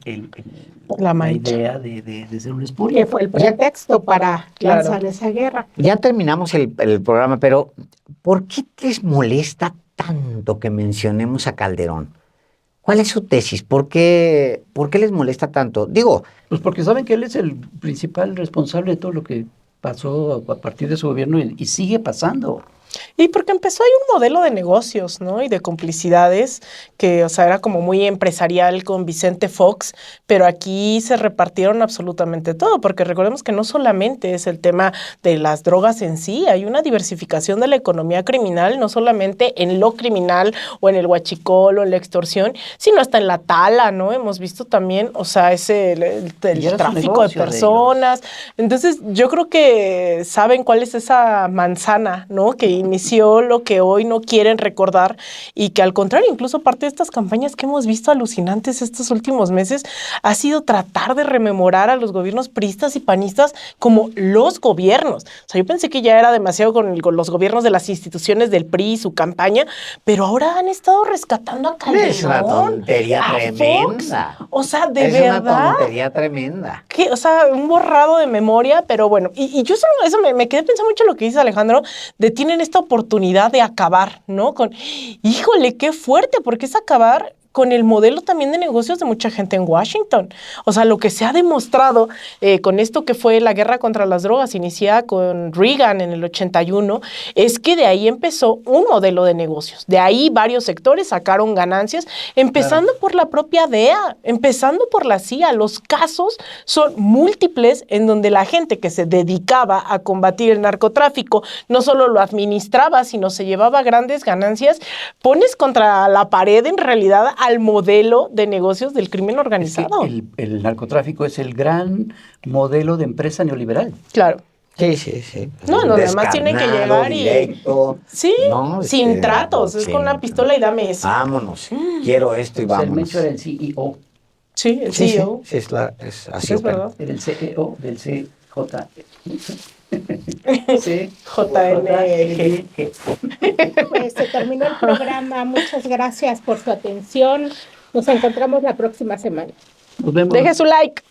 La mancha. idea de ser un Que espurio. fue el pretexto para Claro. lanzar esa guerra. Ya terminamos el programa, pero ¿por qué les molesta tanto que mencionemos a Calderón? ¿Cuál es su tesis? ¿Por qué les molesta tanto? Digo, Pues porque saben que él es el principal responsable de todo lo que pasó a partir de su gobierno y sigue pasando. Y porque empezó ahí un modelo de negocios, ¿no? Y de complicidades que, o sea, era como muy empresarial con Vicente Fox, pero aquí se repartieron absolutamente todo, porque recordemos que no solamente es el tema de las drogas en sí, hay una diversificación de la economía criminal, no solamente en lo criminal o en el huachicol o en la extorsión, sino hasta en la tala, ¿no? Hemos visto también, o sea, el Y era su tráfico de negocio de personas. Entonces, yo creo que saben cuál es esa manzana, ¿no? Que inició lo que hoy no quieren recordar y que al contrario, incluso parte de estas campañas que hemos visto alucinantes estos últimos meses ha sido tratar de rememorar a los gobiernos priistas y panistas como los gobiernos. O sea, yo pensé que ya era demasiado con los gobiernos de las instituciones del PRI, su campaña, pero ahora han estado rescatando a Calderón. es una tontería a tremenda. Fox. O sea, de es verdad. una tontería tremenda. O sea, un borrado de memoria, pero bueno, y yo eso me quedé pensando mucho en lo que dice Alejandro, tienen esta oportunidad de acabar, ¿no? Híjole, qué fuerte, porque es acabar con el modelo también de negocios de mucha gente en Washington. O sea, lo que se ha demostrado con esto que fue la guerra contra las drogas, iniciada con Reagan en el 81, es que de ahí empezó un modelo de negocios. De ahí varios sectores sacaron ganancias, empezando por la propia DEA, empezando por la CIA. Los casos son múltiples en donde la gente que se dedicaba a combatir el narcotráfico no solo lo administraba, sino se llevaba grandes ganancias. Pones contra la pared en realidad al modelo de negocios del crimen organizado. Es que el narcotráfico es el gran modelo de empresa neoliberal. Claro. Sí, sí, sí. No, además tiene que llegar directo, sí, ¿no? sin tratos, es con la pistola y dame eso. Vámonos, quiero esto y O sea, el vámonos. Mencho era el CEO. Sí, el Sí, CEO. sí, es así. Es verdad. Era el CEO del CJ. JNG. Pues se terminó el programa. Muchas gracias por su atención. Nos encontramos la próxima semana. Nos vemos. Deje su like.